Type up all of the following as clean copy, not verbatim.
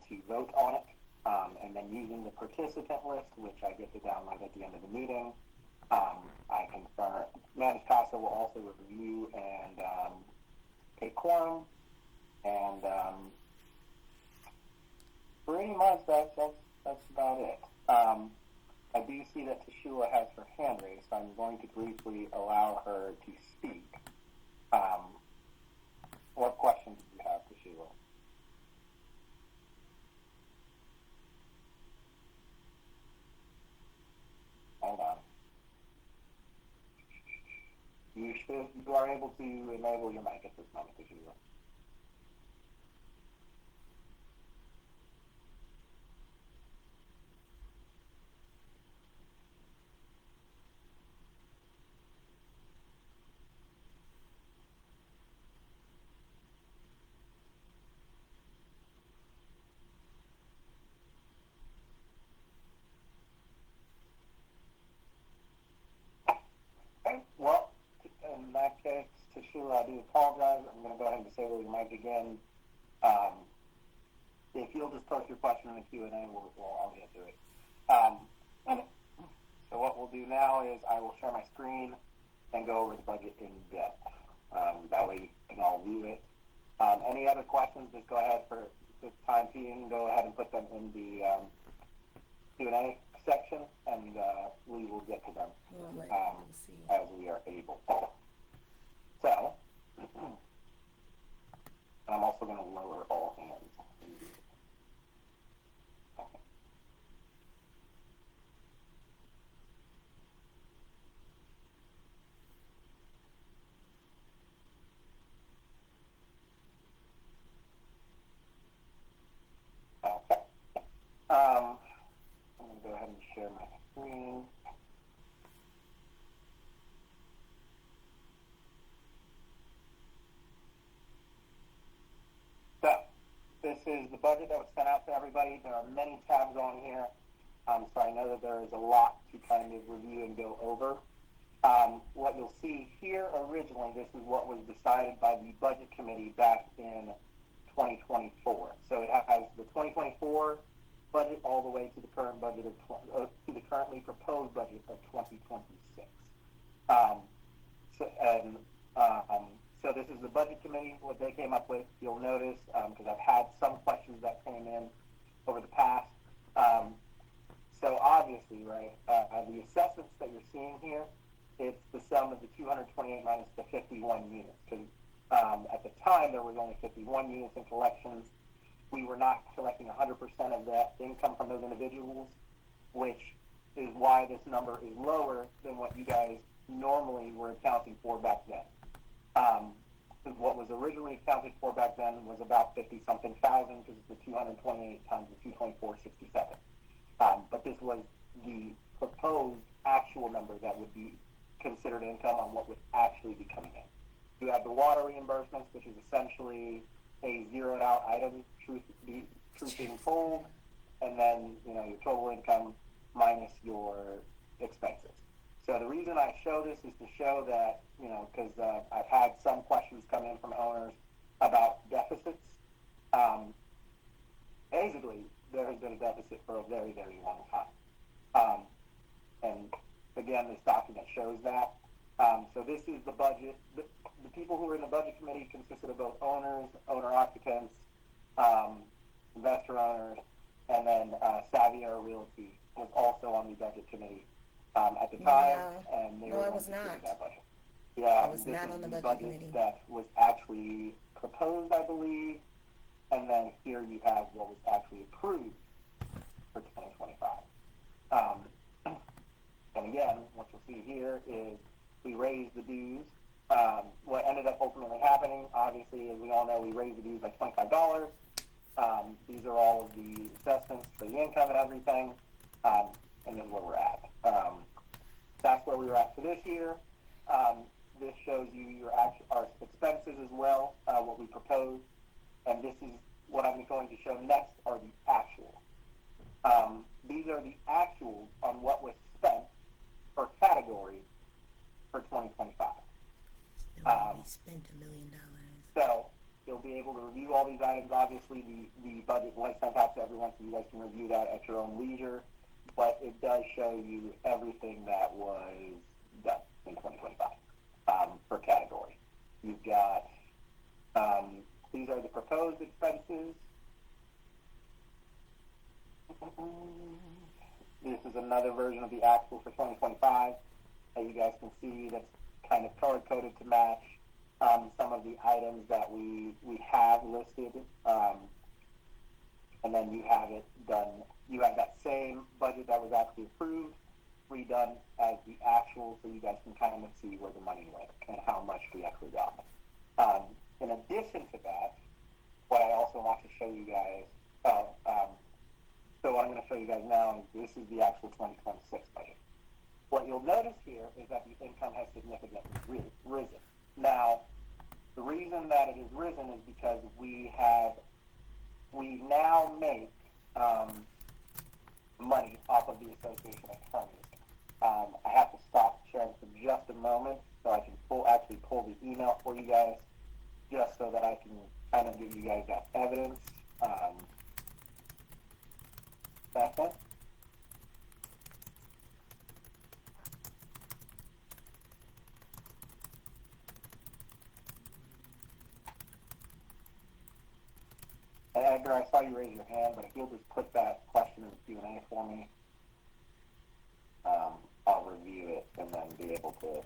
to vote on it. And then using the participant list, which I get to download at the end of the meeting, I confirm Managed CASA will also review and take quorum, and pretty much that's about it. I do see that Tashua has her hand raised, so I'm going to briefly allow her to speak. What questions do you have, Tashua? Hold on. You are able to enable your mic at this moment, Tashua. Well, in that case, Tashua, I do apologize. I'm going to go ahead and disable your mic again. If you'll just post your question in the Q&A, I'll get to it. So what we'll do now is I will share my screen and go over the budget in depth. That way you can all view it. Any other questions, just go ahead for this time being. Go ahead and put them in the Q&A section, and we will get to them as we are able. So, I'm also going to lower all hands. Okay. I'm going to go ahead and share my screen. So, this is the budget that was sent out to everybody. There are many tabs on here, so I know that there is a lot to kind of review and go over. What you'll see here originally, this is what was decided by the budget committee back in 2024. So it has the 2024 budget all the way to the current budget of to the currently proposed budget of 2026. So this is the budget committee, what they came up with. You'll notice, because I've had some questions that came in over the past. So obviously, right, the assessments that you're seeing here, it's the sum of the 228 minus the 51 units. Because at the time, there was only 51 units in collections. We were not collecting 100% of that income from those individuals, which is why this number is lower than what you guys normally were accounting for back then. What was originally accounted for back then was about 50-something thousand, because it's the 228 times the 224.67. But this was the proposed actual number that would be considered income on what would actually be coming in. You have the water reimbursements, which is essentially a zeroed out item, truth being told, and then your total income minus your expenses. So the reason I show this is to show that, because I've had some questions come in from owners about deficits. Basically, there has been a deficit for a very, very long time. And again, this document shows that. So this is the budget. The people who are in the budget committee consisted of both owners, owner-occupants, investor owners, and then Savia Realty was also on the budget committee at the time. And they were I was not. That budget. Yeah, I was not on the budget committee. That was actually proposed, I believe, and then here you have what was actually approved for 2025. And again, what you'll see here is we raised the dues. What ended up ultimately happening, obviously, as we all know, we raised the dues by $25. These are all of the assessments for the income and everything, and then where we're at. That's where we were at for this year. This shows you our expenses as well, what we proposed, and this is what I'm going to show next are the actuals. These are the actuals on what was spent per category for 2025. We spent $1 million. So You'll be able to review all these items. Obviously, the budget was sent out to everyone, so you guys can review that at your own leisure. But it does show you everything that was done in 2025 per category. You've got, these are the proposed expenses. This is another version of the actual for 2025 that you guys can see that's kind of color-coded to match some of the items that we have listed. And then you have it done, you have that same budget that was actually approved, redone as the actual, so you guys can kind of see where the money went and how much we actually got. In addition to that, what I also want to show you guys, so what I'm going to show you guys now is this is the actual 2026 budget. What you'll notice here is that the income has significantly risen. Now, the reason that it has risen is because we now make money off of the association attorneys. I have to stop sharing for just a moment so I can actually pull the email for you guys, just so that I can kind of give you guys that evidence. That's it. Edgar, I saw you raise your hand, but if you'll just put that question in the Q&A for me, I'll review it and then be able to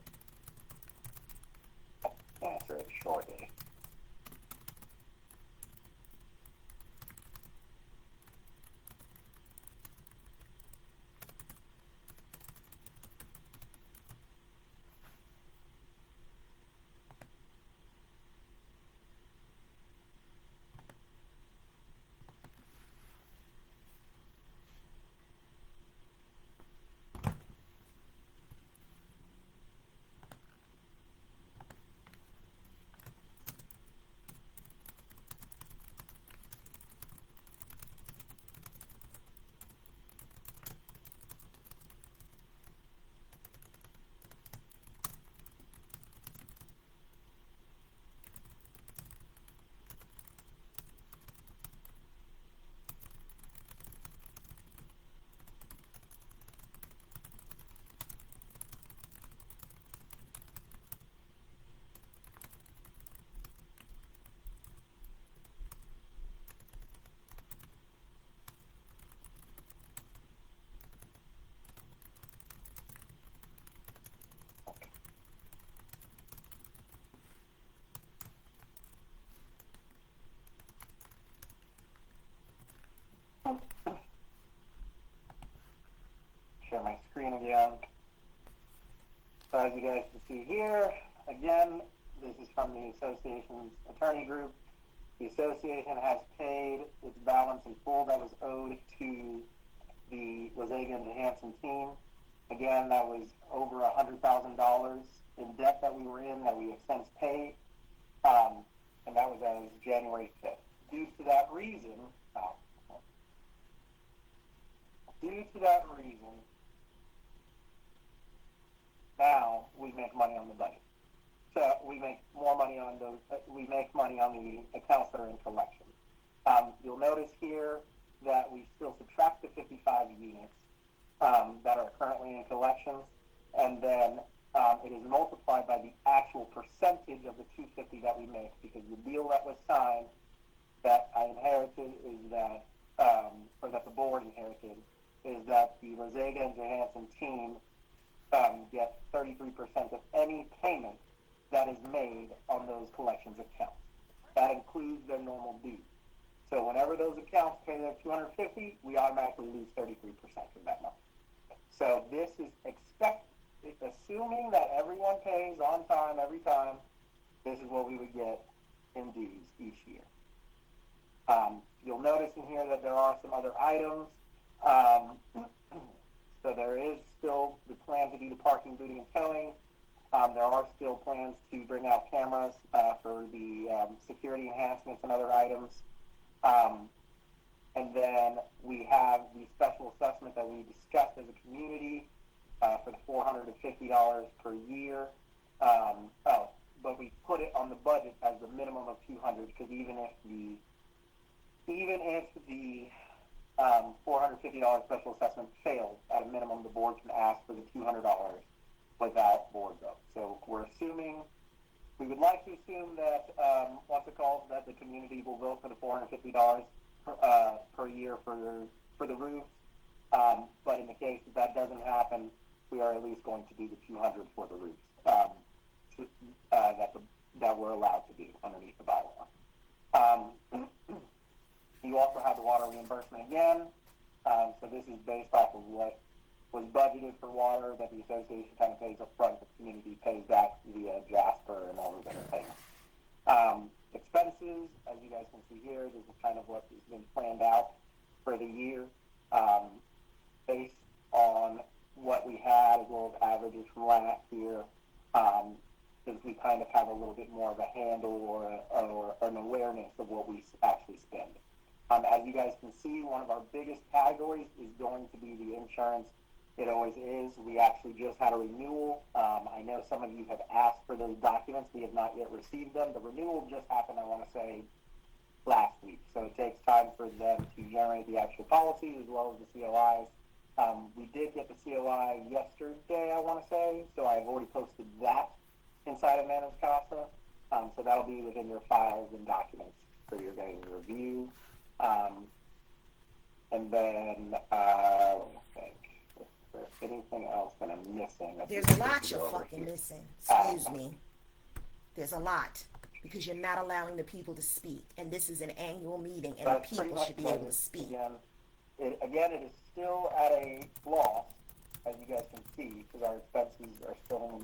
answer it shortly. Share my screen again. So as you guys can see here, again, this is from the association's attorney group. The association has paid its balance in full that was owed to the Wazega and Johansson team. Again, that was over $100,000 in debt that we were in that we have since paid, and that was as January 5th. Due to that reason, now we make money on the budget. So we make more money on those. We make money on the accounts that are in collection. You'll notice here that we still subtract the 55 units that are currently in collections, and then it is multiplied by the actual percentage of the 250 that we make, because the deal that was signed that I inherited is that, or that the board inherited, is that the Wazega and Johansson team get 33% of any payment that is made on those collections accounts. That includes their normal dues. So whenever those accounts pay their 250, we automatically lose 33% of that money. So this is assuming that everyone pays on time every time, this is what we would get in dues each year. You'll notice in here that there are some other items. So there is still the plan to do the parking, booting, and towing. There are still plans to bring out cameras for the security enhancements and other items. And then we have the special assessment that we discussed as a community for the $450 per year. but we put it on the budget as the minimum of 200, because even if the $450 special assessment fails, at a minimum, the board can ask for the $200 without board vote. So we would like to assume that, that the community will vote for the $450 per year for the roof. But in the case that doesn't happen, we are at least going to do the 200 for the roofs that we're allowed to do underneath the bylaw. You also have the water reimbursement again. So this is based off of what was budgeted for water that the association kind of pays up front. The community pays back via Jasper and all those other things. Expenses, as you guys can see here, this is kind of what has been planned out for the year, based on what we had as well as averages from last year. Since we kind of have a little bit more of a handle or an awareness of what we actually spend. As you guys can see, one of our biggest categories is going to be the insurance. It always is. We actually just had a renewal. I know some of you have asked for those documents. We have not yet received them. The renewal just happened, I want to say, last week. So it takes time for them to generate the actual policies as well as the COIs. We did get the COI yesterday, I want to say. So I've already posted that inside of Manus Casa. So that'll be within your files and documents for your guys' review. And then, let me think. Is there anything else that I'm missing? There's a lot you're fucking missing. Excuse me. There's a lot. Because you're not allowing the people to speak. And this is an annual meeting, and the people should be able to speak. Again, it is still at a loss, as you guys can see, because our expenses are still,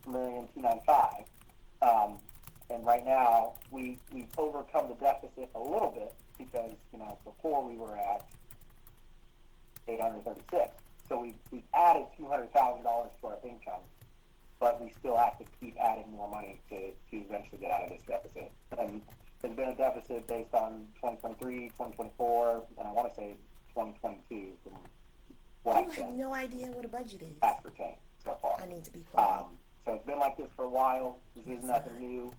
$1,295,000. And right now, we've overcome the deficit a little bit because, before we were at $836,000. So we've added $200,000 to our income, but we still have to keep adding more money to eventually get out of this deficit. And there's been a deficit based on 2023, 2024, and I want to say 2022 from what You have no idea what a budget is. ascertained so far. I need to be quiet. So it's been like this for a while. This is nothing new.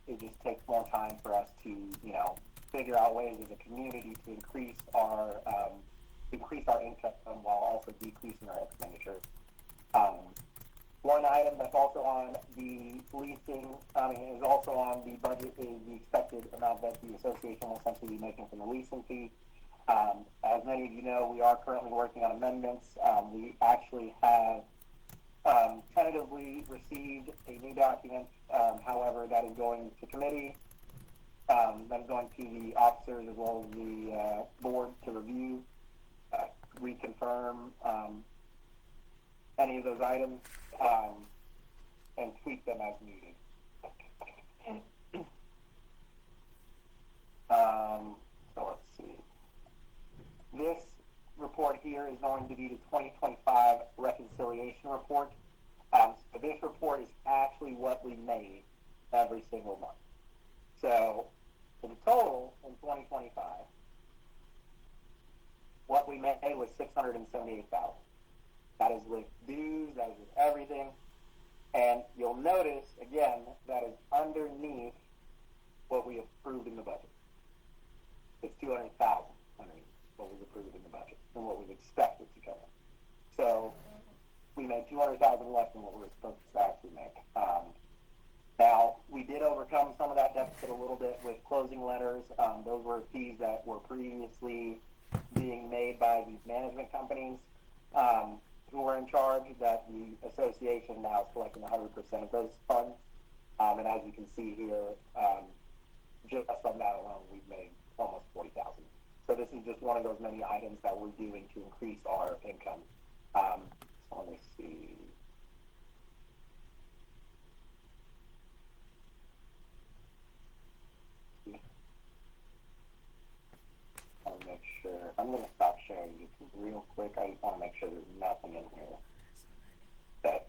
It just takes more time for us to, figure out ways as a community to increase our income while also decreasing our expenditures. One item that's also on the leasing, is also on the budget is the expected amount that the association will essentially be making from the leasing fee. As many of you know, we are currently working on amendments. We actually have tentatively received a new document. However, that is going to committee. That is going to the officers as well as the board to review, reconfirm any of those items, and tweak them as needed. So let's see. This report here is going to be the 2025 reconciliation report. So this report is actually what we made every single month. So for the total in 2025, what we made was $678,000. That is with dues, that is with everything. And you'll notice, again, that is underneath what we approved in the budget. It's $200,000 underneath what was approved in the budget and what was expected to come in. So we made $200,000 less than what we were supposed to actually make. Now, we did overcome some of that deficit a little bit with closing letters. Those were fees that were previously being made by these management companies who were in charge, that the association now is collecting 100% of those funds. And as you can see here, just on that alone, we've made almost $40,000. So this is just one of those many items that we're doing to increase our income. So let me see. I'll make sure. I'm going to stop sharing you real quick. I just want to make sure there's nothing in here that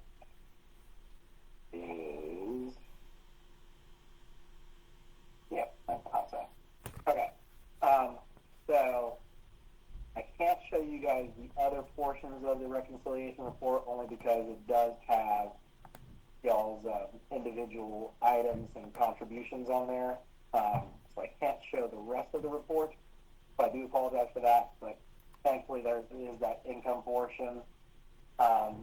is. Yep, that's awesome. Okay. So I can't show you guys the other portions of the reconciliation report only because it does have y'all's individual items and contributions on there. So I can't show the rest of the report, so I do apologize for that, but thankfully there is that income portion. So,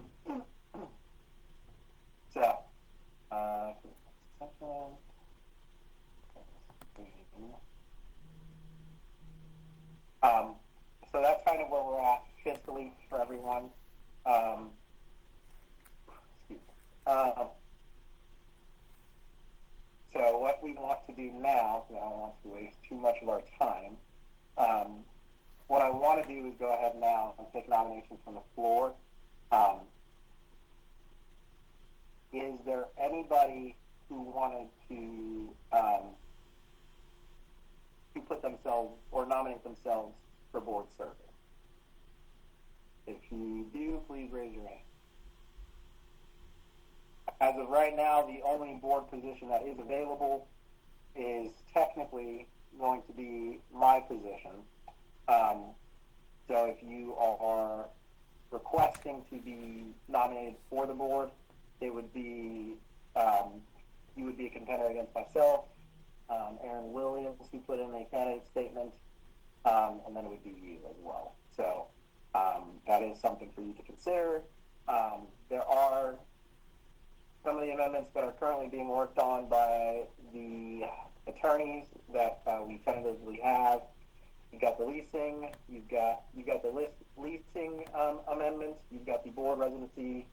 so that's kind of where we're at fiscally for everyone. So what we want to do now, because I don't want to waste too much of our time, what I want to do is go ahead now and take nominations from the floor. Is there anybody who wanted to put themselves or nominate themselves for board service? If you do, please raise your hand. As of right now, the only board position that is available is technically going to be my position. So if you are requesting to be nominated for the board, it would be, you would be a contender against myself, Aaron Williams, who put in a candidate statement, and then it would be you as well. So that is something for you to consider. There are some of the amendments that are currently being worked on by the attorneys that we tentatively have. You've got the leasing, you've got the leasing amendments, you've got the board residency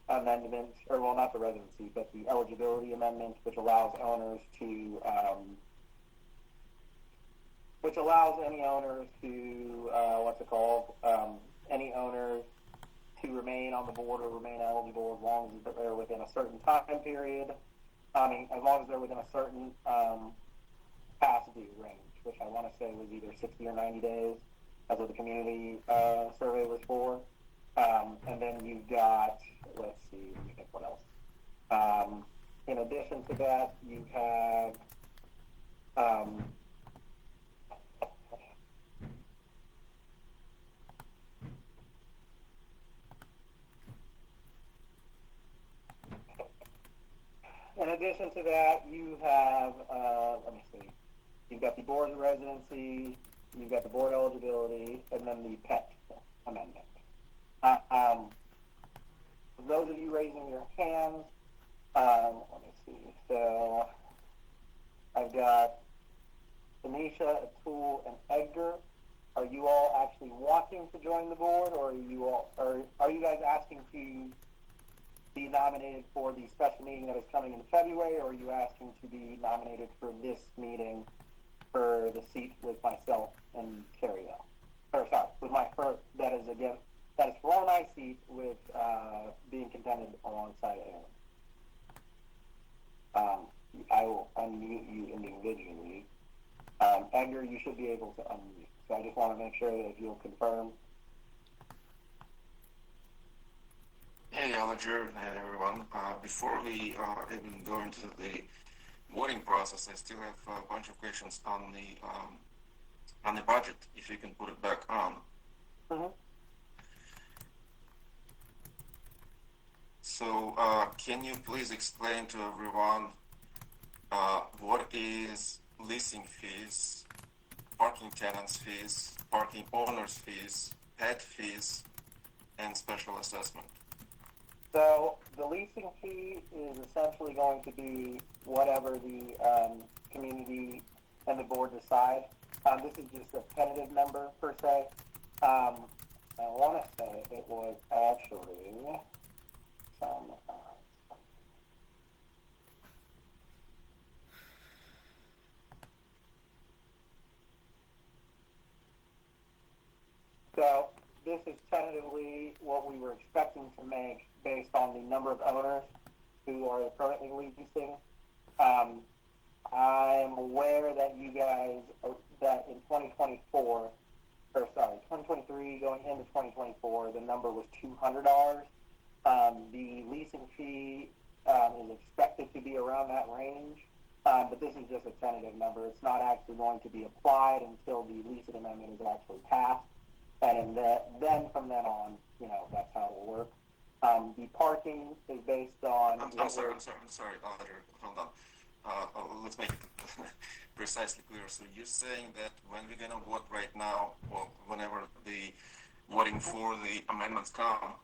amendment, or well, not the residency, but the eligibility amendment, which allows owners to, which allows any owners to, any owners to remain on the board or remain eligible as long as they're within a certain time period. I mean, as long as they're within a certain past due range, which I want to say was either 60 or 90 days. That's what the community survey was for. And then you've got, let's see, let me think what else. In addition to that, you have let me see, you've got the board residency, you've got the board eligibility, and then the PET amendment. For those of you raising your hands, let me see, so I've got Tanisha, Atul, and Edgar. Are you all actually wanting to join the board, or are you guys asking to be nominated for the special meeting that is coming in February, or are you asking to be nominated for this meeting for the seat with myself and Carrie? Or sorry, with that is for my seat with being contended alongside Aaron. I will unmute you individually. Edgar, you should be able to unmute. So I just want to make sure that if you'll confirm. Hey, Olajire, and everyone. Before we even go into the voting process, I still have a bunch of questions on the budget. If you can put it back on. Mm-hmm. So, can you please explain to everyone what is leasing fees, parking tenants fees, parking owners fees, pet fees, and special assessment? So the leasing fee is essentially going to be whatever the community and the board decide. This is just a tentative number per se. I want to say it was actually some. So this is tentatively what we were expecting to make based on the number of owners who are currently leasing. I'm aware that you guys, that in 2023 going into 2024, the number was $200. The leasing fee is expected to be around that range, but this is just a tentative number. It's not actually going to be applied until the leasing amendment is actually passed. And then from then on, that's how it will work. The parking is based on. I'm sorry, Olajire, hold on. Let's make it precisely clear. So you're saying that when we're gonna vote right now, or whenever the voting for the amendments come,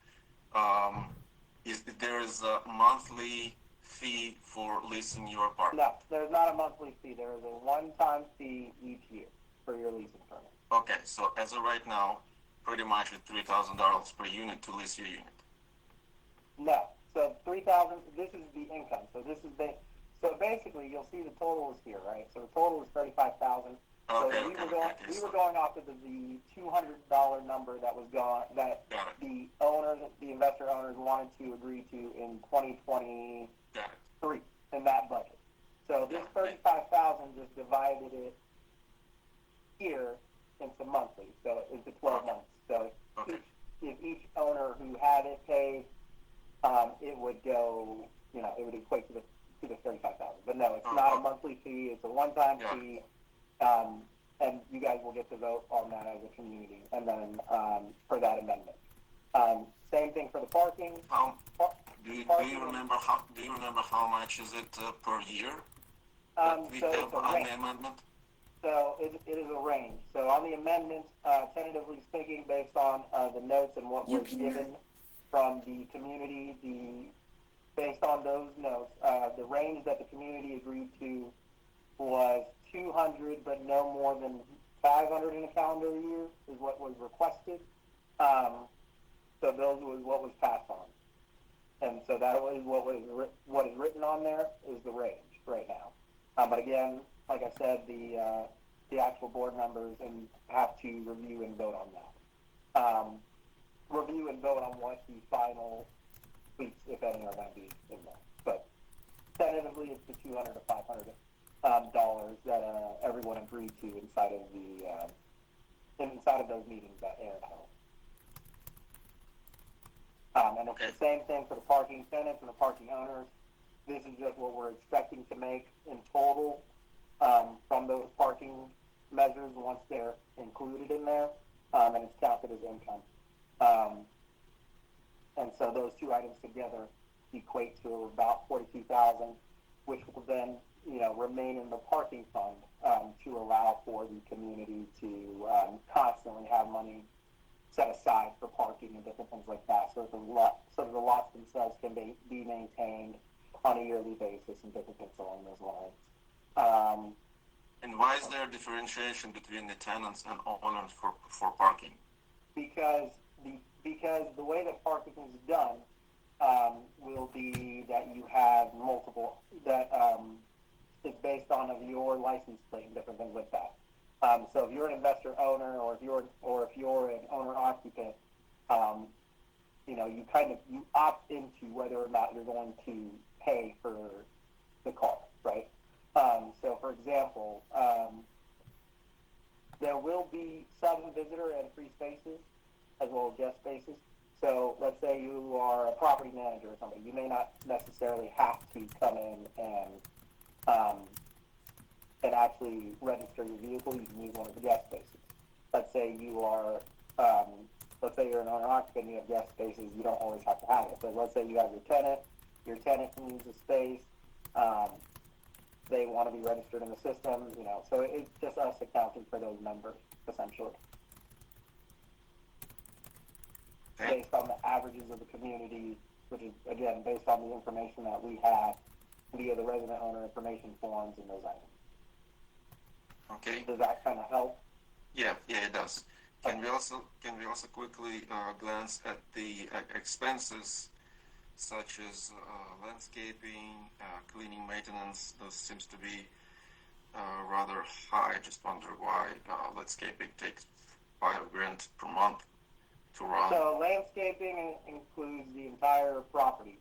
there is a monthly fee for leasing your apartment? No, there's not a monthly fee. There is a one-time fee each year for your leasing permit. Okay, so as of right now, pretty much it's $3,000 per unit to lease your unit. No, so 3,000. This is the income. So this is so basically, you'll see the total is here, right? So the total is 35,000. So we were going off of the $200 number that was gone that the owners, the investor owners, wanted to agree to in 2023 in that budget. So this 35,000 just divided it here into monthly, so into 12 months. So if each owner who had it paid, it would go, it would equate to the 35,000. But no, it's not a monthly fee. It's a one-time fee. And you guys will get to vote on that as a community, and then for that amendment. Same thing for the parking. Do you remember how much is it per year? We have on the amendment. So it is a range. So on the amendment, tentatively speaking, based on the notes and what was given from the community, based on those notes, the range that the community agreed to was 200, but no more than 500 in a calendar year is what was requested. So those was what was passed on, and so that was what is written on there is the range right now. But again, like I said, the actual board members and have to review and vote on that. Review and vote on what the final tweaks, if any, are going to be in there. But tentatively, it's the $200 to $500 that everyone agreed to inside of those meetings that Aaron held. And it's the same thing for the parking tenants and the parking owners. This is just what we're expecting to make in total from those parking measures once they're included in there, and it's counted as income. And so those two items together equate to about 42,000, which will then remain in the parking fund to allow for the community to constantly have money set aside for parking and different things like that, so the lots themselves can be maintained on a yearly basis and different things along those lines. And why is there a differentiation between the tenants and owners for parking? Because the way that parking is done will be that you have multiple is based on of your license plate and different things like that. So if you're an investor owner, or if you're an owner occupant, you opt into whether or not you're going to pay for the car, right? So for example, there will be some visitor and free spaces as well as guest spaces. So let's say you are a property manager or something. You may not necessarily have to come in and actually register your vehicle. You can use one of the guest spaces. Let's say you are, you're an owner occupant and you have guest spaces. You don't always have to have it. But let's say you have your tenant. Your tenant can use the space. They want to be registered in the system. So it's just us accounting for those members essentially, based on the averages of the community, which is again based on the information that we have via the resident owner information forms and those items. Okay. Does that kind of help? Yeah, it does. Can we also quickly glance at the expenses, such as landscaping, cleaning, maintenance? Those seems to be rather high. I just wonder why landscaping takes $5,000 per month to run. So landscaping includes the entire property.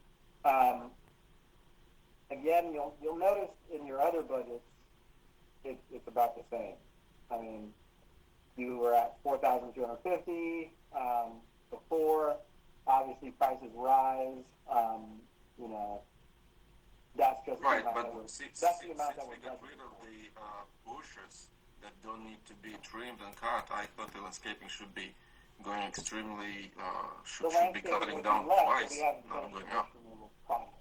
Again, you'll notice in your other budgets, it's about the same. I mean, you were at $4,250 before. Obviously, prices rise. That's just right. The But amount since that we got rid of the bushes that don't need to be trimmed and cut, I thought the landscaping should be going extremely, The should be landscaping cutting would down be less, but twice, we haven't not finished the going bush up. removal project.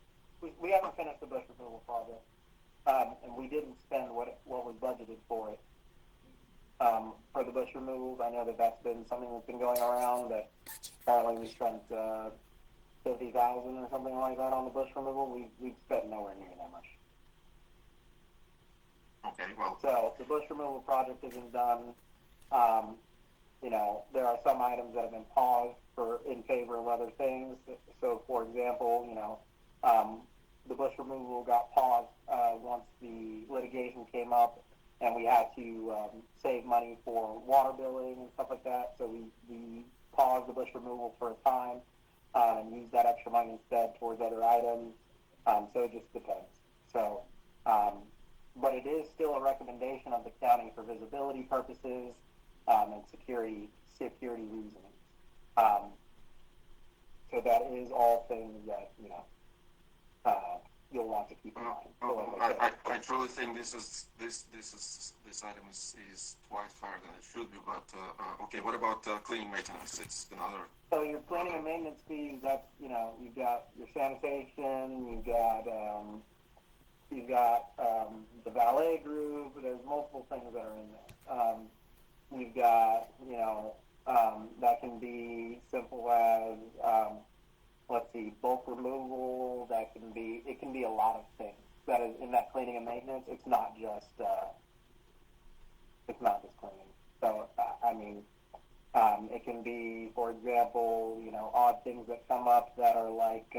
We haven't finished the bush removal project, and we didn't spend what was budgeted for it. For the bush removal, I know that's been something that's been going around, that apparently we spent $50,000 or something like that on the bush removal. We've spent nowhere near that much. Okay, well, So the bush removal project isn't done. There are some items that have been paused in favor of other things. So, for example, the bush removal got paused once the litigation came up, and we had to save money for water billing and stuff like that. So we paused the bush removal for a time and used that extra money instead towards other items. So it just depends. So, but it is still a recommendation of the county for visibility purposes and security reasons. So that is all things that you'll want to keep in mind. So I truly think this item is twice higher than it should be. But okay, what about cleaning maintenance? It's another. So your cleaning and maintenance fees, that's you've got your sanitation, you've got the valet group. There's multiple things that are in there. You've got that can be simple as bulk removal. It can be a lot of things. That is in that cleaning and maintenance. It's not just cleaning. So it can be, for example, odd things that come up that are like,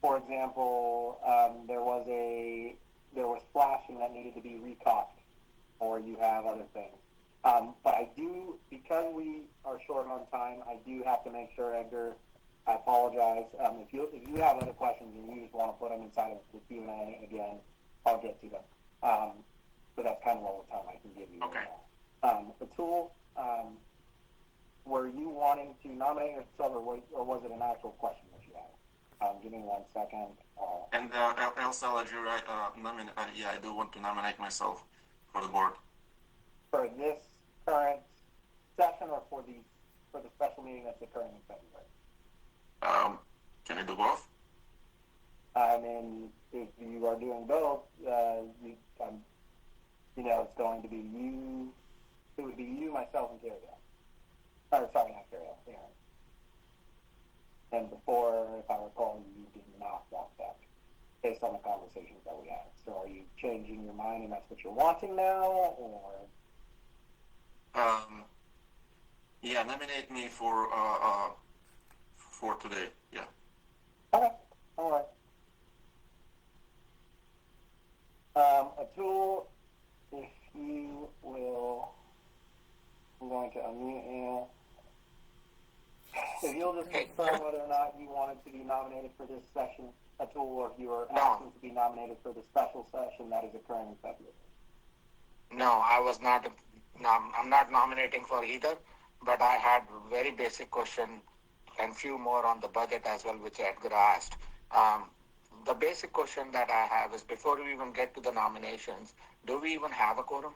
for example, there was flashing that needed to be recaulked, or you have other things. But I do, because we are short on time, I do have to make sure, Edgar, I apologize. If you have other questions and you just want to put them inside of the Q&A again, I'll get to them. So that's kind of all the time I can give you. Okay. Atul, were you wanting to nominate yourself, or was it an actual question that you had? Give me 1 second. And Elsa Olajire, I do want to nominate myself for the board. For this current session, or for the special meeting that's occurring in February? Can I do both? If you are doing both, it's going to be you. It would be you, myself, and Carrie. Or sorry, not Carrie, Aaron. And before, if I recall, you did not want that, based on the conversations that we had. So are you changing your mind, and that's what you're wanting now, or? Yeah, nominate me for today. Yeah. Okay. All right. Atul, if you will, I'm going to unmute you. If you'll just confirm whether or not you wanted to be nominated for this session, Atul, or if you are asking to be nominated for the special session that is occurring in February. No, I was not. I'm not nominating for either, but I had very basic question and few more on the budget as well, which Edgar asked. The basic question that I have is, before we even get to the nominations, do we even have a quorum?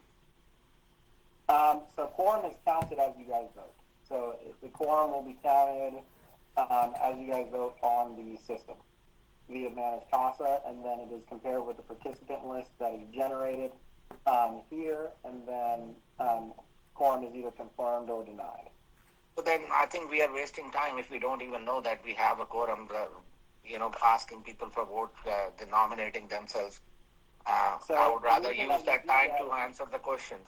So quorum is counted as you guys vote. So the quorum will be counted as you guys vote on the system via Managed CASA, and then it is compared with the participant list that is generated here, and then quorum is either confirmed or denied. So then I think we are wasting time if we don't even know that we have a quorum, asking people for vote, the nominating themselves. So I would rather the reason use that time that- to answer the question.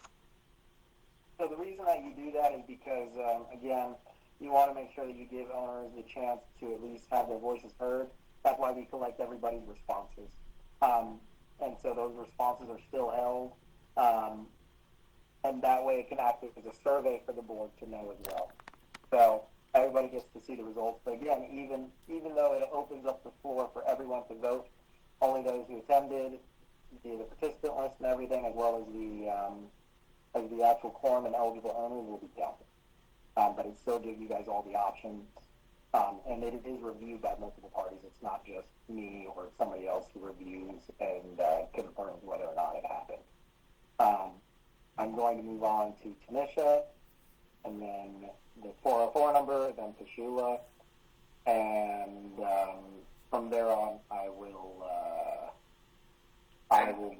So the reason that you do that is because, again, you want to make sure that you give owners the chance to at least have their voices heard. That's why we collect everybody's responses. And so those responses are still held. And that way it can act as a survey for the board to know as well. So everybody gets to see the results. But again, even though it opens up the floor for everyone to vote, only those who attended, the participant list and everything, as well as the actual quorum and eligible owners will be counted. But it still gives you guys all the options. And it is reviewed by multiple parties. It's not just me or somebody else who reviews and confirms whether or not it happened. I'm going to move on to Tanisha. and then the 404 number, then to Sheila, and from there on, we'll go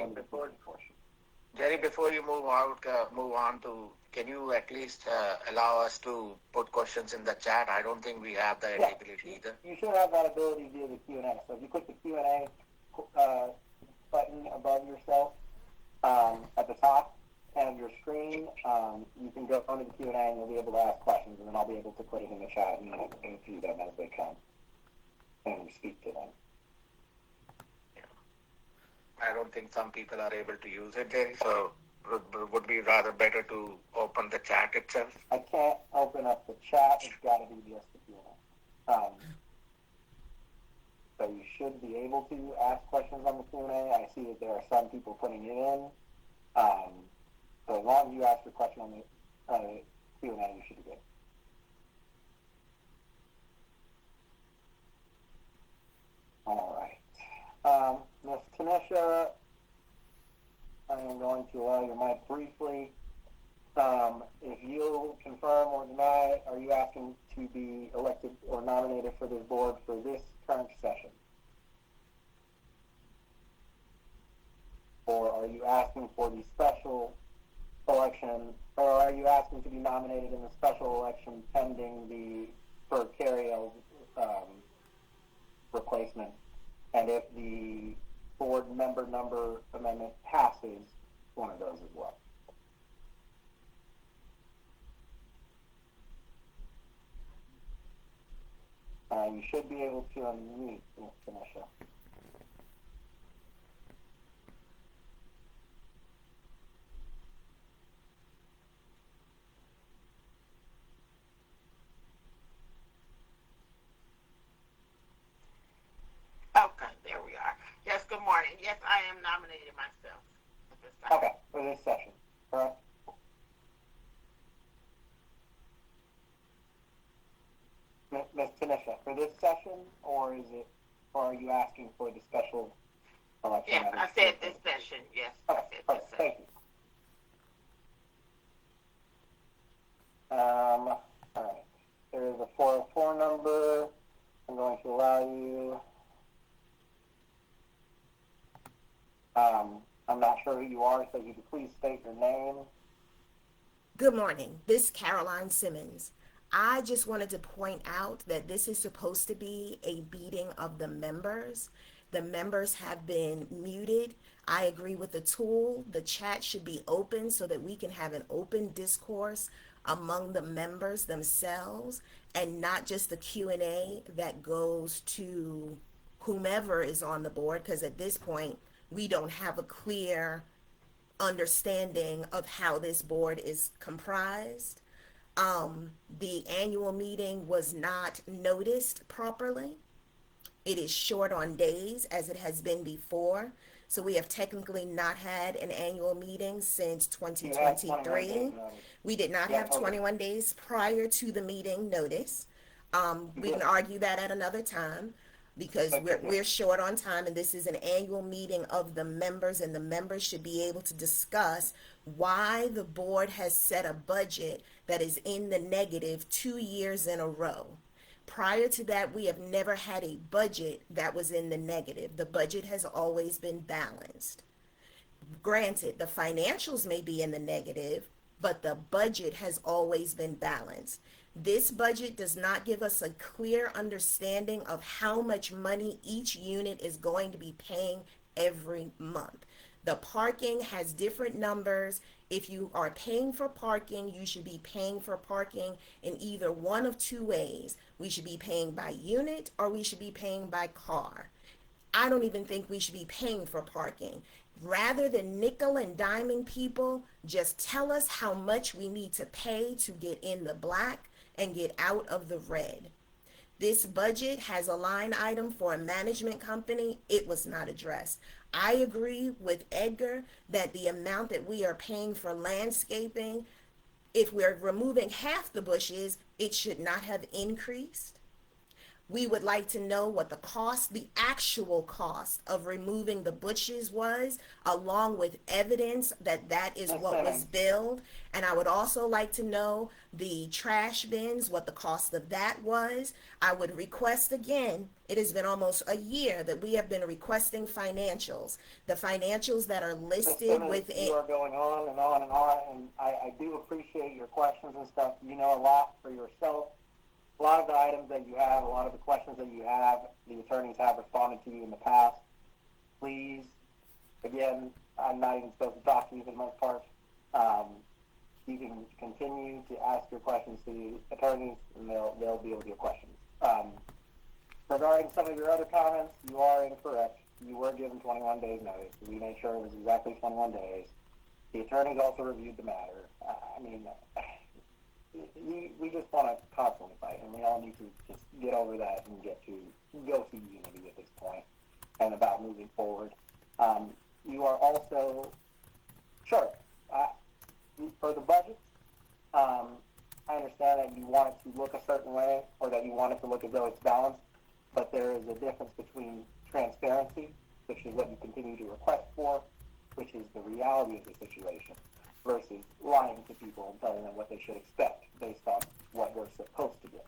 into the board portion. Jerry, before you move on to, can you at least allow us to put questions in the chat? I don't think we have that ability either. You should have that ability via the Q&A. So if you click the Q&A button above yourself at the top of your screen, you can go onto the Q&A and you'll be able to ask questions, and then I'll be able to put it in the chat and view them as they come and speak to them. I don't think some people are able to use it, Jerry, so would be rather better to open the chat itself. I can't open up the chat. It's got to be just the Q&A. So you should be able to ask questions on the Q&A. I see that there are some people putting it in. So as long as you ask your question on the Q&A, you should be good. All right. Ms. Tanisha, I am going to allow your mic briefly. If you'll confirm or deny, are you asking to be elected or nominated for this board for this current session? Or are you asking for the special election, or are you asking to be nominated in the special election pending for Carrio's replacement? And if the board member number amendment passes, one of those as well. You should be able to unmute, Ms. Tanisha. Okay, there we are. Yes, good morning. Yes, I am nominating myself at this time. Okay, for this session, correct? Ms. Tanisha, for this session, or are you asking for the special election? Yes, I said this session. Yes, Okay, I said this perfect. session. Thank you. All right. There is a 404 number. I'm going to allow you. I'm not sure who you are, so you can please state your name. Good morning. This is Caroline Simmons. I just wanted to point out that this is supposed to be a meeting of the members. The members have been muted. I agree with the tool. The chat should be open so that we can have an open discourse among the members themselves, and not just the Q&A that goes to whomever is on the board, because at this point, we don't have a clear understanding of how this board is comprised. The annual meeting was not noticed properly. It is short on days, as it has been before. So we have technically not had an annual meeting since 2023. We did not have 21 days prior to the meeting notice. We can argue that at another time, because we're short on time, and this is an annual meeting of the members, and the members should be able to discuss why the board has set a budget that is in the negative 2 years in a row. Prior to that, we have never had a budget that was in the negative. The budget has always been balanced. Granted, the financials may be in the negative, but the budget has always been balanced. This budget does not give us a clear understanding of how much money each unit is going to be paying every month. The parking has different numbers. If you are paying for parking, you should be paying for parking in either one of two ways. We should be paying by unit, or we should be paying by car. I don't even think we should be paying for parking. Rather than nickel and diming people, just tell us how much we need to pay to get in the black and get out of the red. This budget has a line item for a management company. It was not addressed. I agree with Edgar that the amount that we are paying for landscaping, if we're removing half the bushes, it should not have increased. We would like to know what the cost, the actual cost of removing the bushes was, along with evidence that that is Ms. what was Simmons. billed. And I would also like to know the trash bins, what the cost of that was. I would request again, it has been almost a year that we have been requesting financials. The financials that are Ms. listed Simmons, within. you are going on and on and on, and I do appreciate your questions and stuff. You know a lot for yourself. A lot of the items that you have, a lot of the questions that you have, the attorneys have responded to you in the past. Please, again, I'm not even supposed to talk to you for the most part. You can continue to ask your questions to the attorneys, and they'll deal with your questions. Regarding some of your other comments, you are incorrect. You were given 21 days notice. We made sure it was exactly 21 days. The attorneys also reviewed the matter. I mean, we just want to constantly fight, and we all need to just get over that and go to unity at this point and about moving forward. You are also, sure, for the budget, I understand that you want it to look a certain way or that you want it to look as though it's balanced, but there is a difference between transparency, which is what you continue to request for, which is the reality of the situation, versus lying to people and telling them what they should expect based on what we're supposed to get.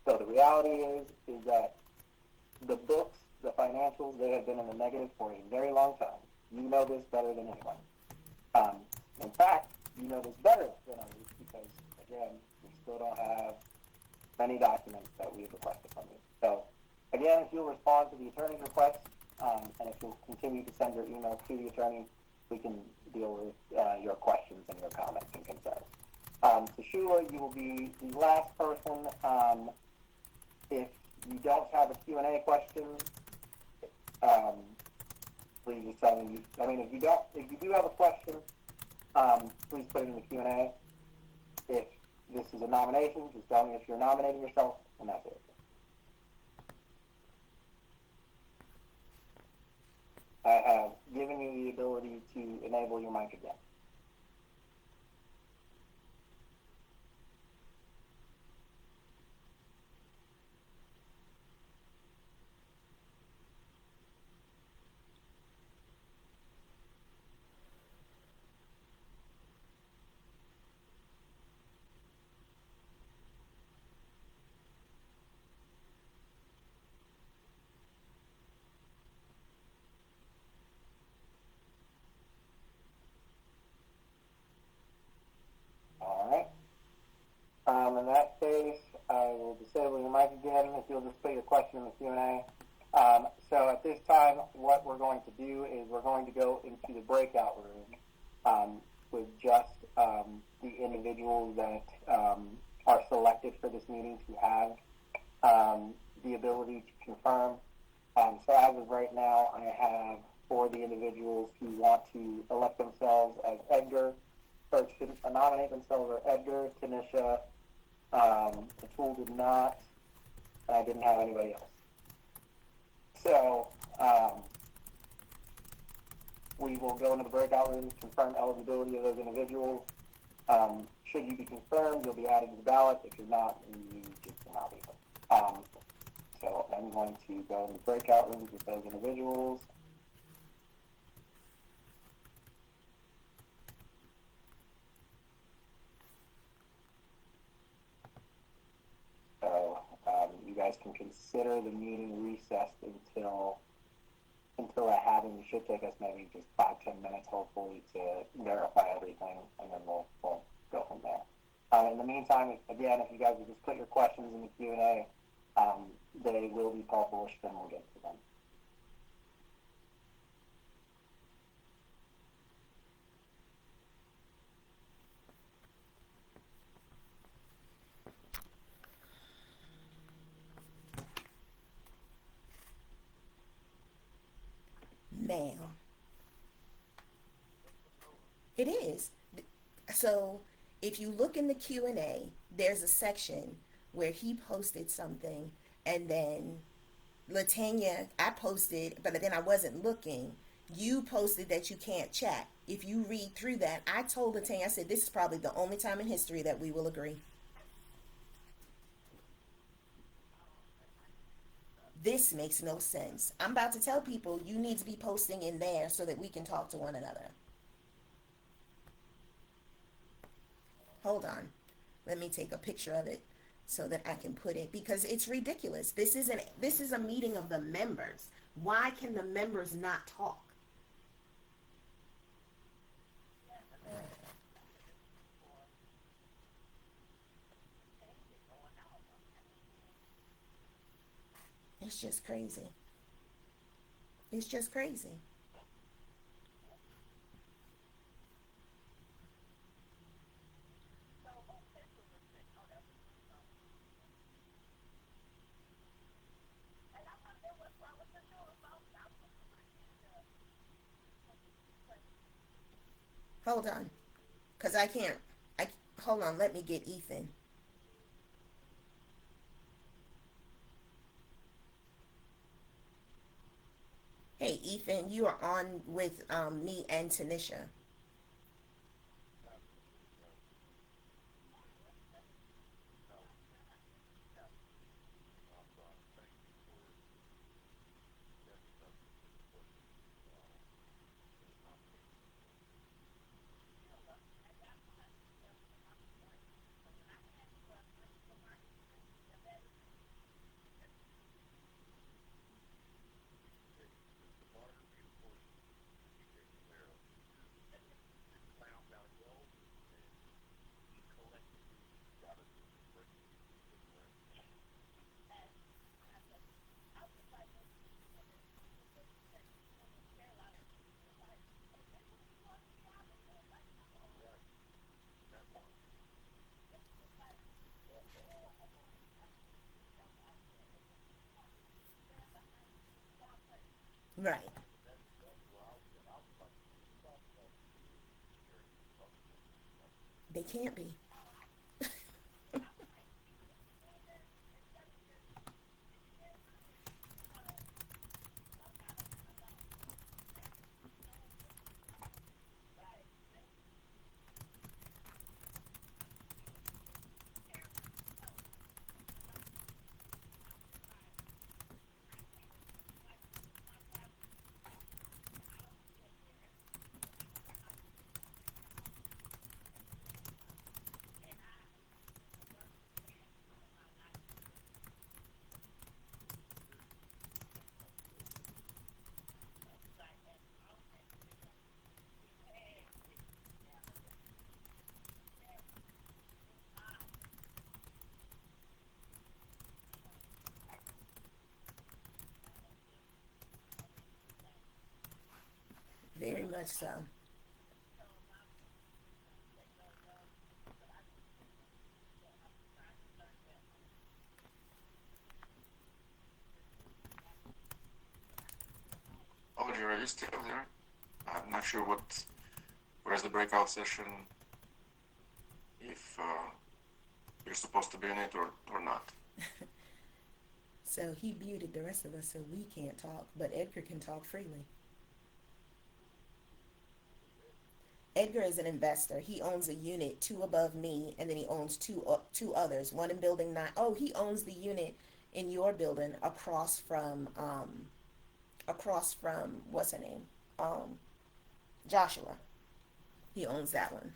So the reality is that the books, the financials, they have been in the negative for a very long time. You know this better than anyone. In fact, you know this better than others because, again, we still don't have many documents that we have requested from you. So, again, if you'll respond to the attorney's request, and if you'll continue to send your email to the attorney, we can deal with your questions and your comments and concerns. So Shula, you will be the last person. If you don't have a Q&A question, please just tell me. I mean, if you do have a question, please put it in the Q&A. If this is a nomination, just tell me if you're nominating yourself, and that's it. I have given you the ability to enable your mic again. In that case, I will disable your mic again if you'll just put your question in the Q&A. So at this time, what we're going to do is we're going to go into the breakout room with just the individuals that are selected for this meeting to have the ability to confirm. So as of right now, I have 4 of the individuals who want to elect themselves as Edgar, or to nominate themselves as Edgar, Tanisha, Atul did not, and I didn't have anybody else. So, we will go into the breakout room, confirm eligibility of those individuals. Should you be confirmed, you'll be added to the ballot. If you're not, you just will not be. So I'm going to go in the breakout rooms with those individuals. So you guys can consider the meeting recessed until I have him. It should take us maybe just 5-10 minutes, hopefully, to verify everything, and then we'll go from there. In the meantime, again, if you guys would just put your questions in the Q&A, they will be published, and we'll get to them. Now, it is. So if you look in the Q&A, there's a section where he posted something, and then Latanya, I posted, but then I wasn't looking. You posted that you can't chat. If you read through that, I told Latanya, I said, this is probably the only time in history that we will agree. This makes no sense. I'm about to tell people you need to be posting in there so that we can talk to one another. Hold on. Let me take a picture of it so that I can put it, because it's ridiculous. This is a meeting of the members. Why can the members not talk? It's just crazy. It's just crazy. Hold on, because I can't. I hold on. Let me get Ethan. Hey, Ethan, you are on with me and Tanisha. Right. They can't be. Very much so. Olajire, are you still there? I'm not sure where's the breakout session, if you're supposed to be in it or not. So he muted the rest of us so we can't talk, but Edgar can talk freely. Edgar is an investor. He owns a unit two above me, and then he owns two others. One in building 9. Oh, he owns the unit in your building across from what's her name, Joshua. He owns that one.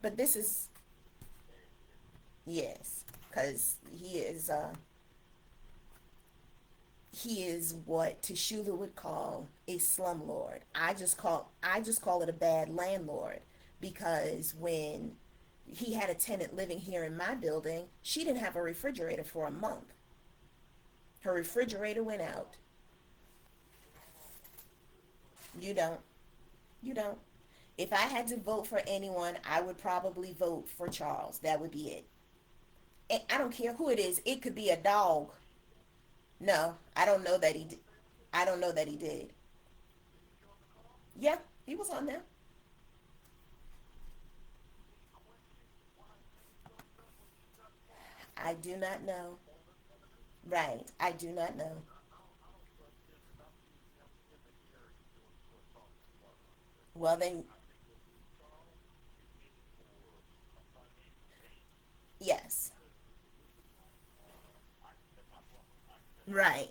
But this is, yes, because he is what Teshuvah would call a slumlord. I just call it a bad landlord, because when he had a tenant living here in my building, she didn't have a refrigerator for a month. Her refrigerator went out. You don't. You don't. If I had to vote for anyone, I would probably vote for Charles. That would be it. And I don't care who it is. It could be a dog. No, I don't know that he did. I don't know that he did. Yeah, he was on there. I do not know. Right. I do not know. Well, then, yes. Right.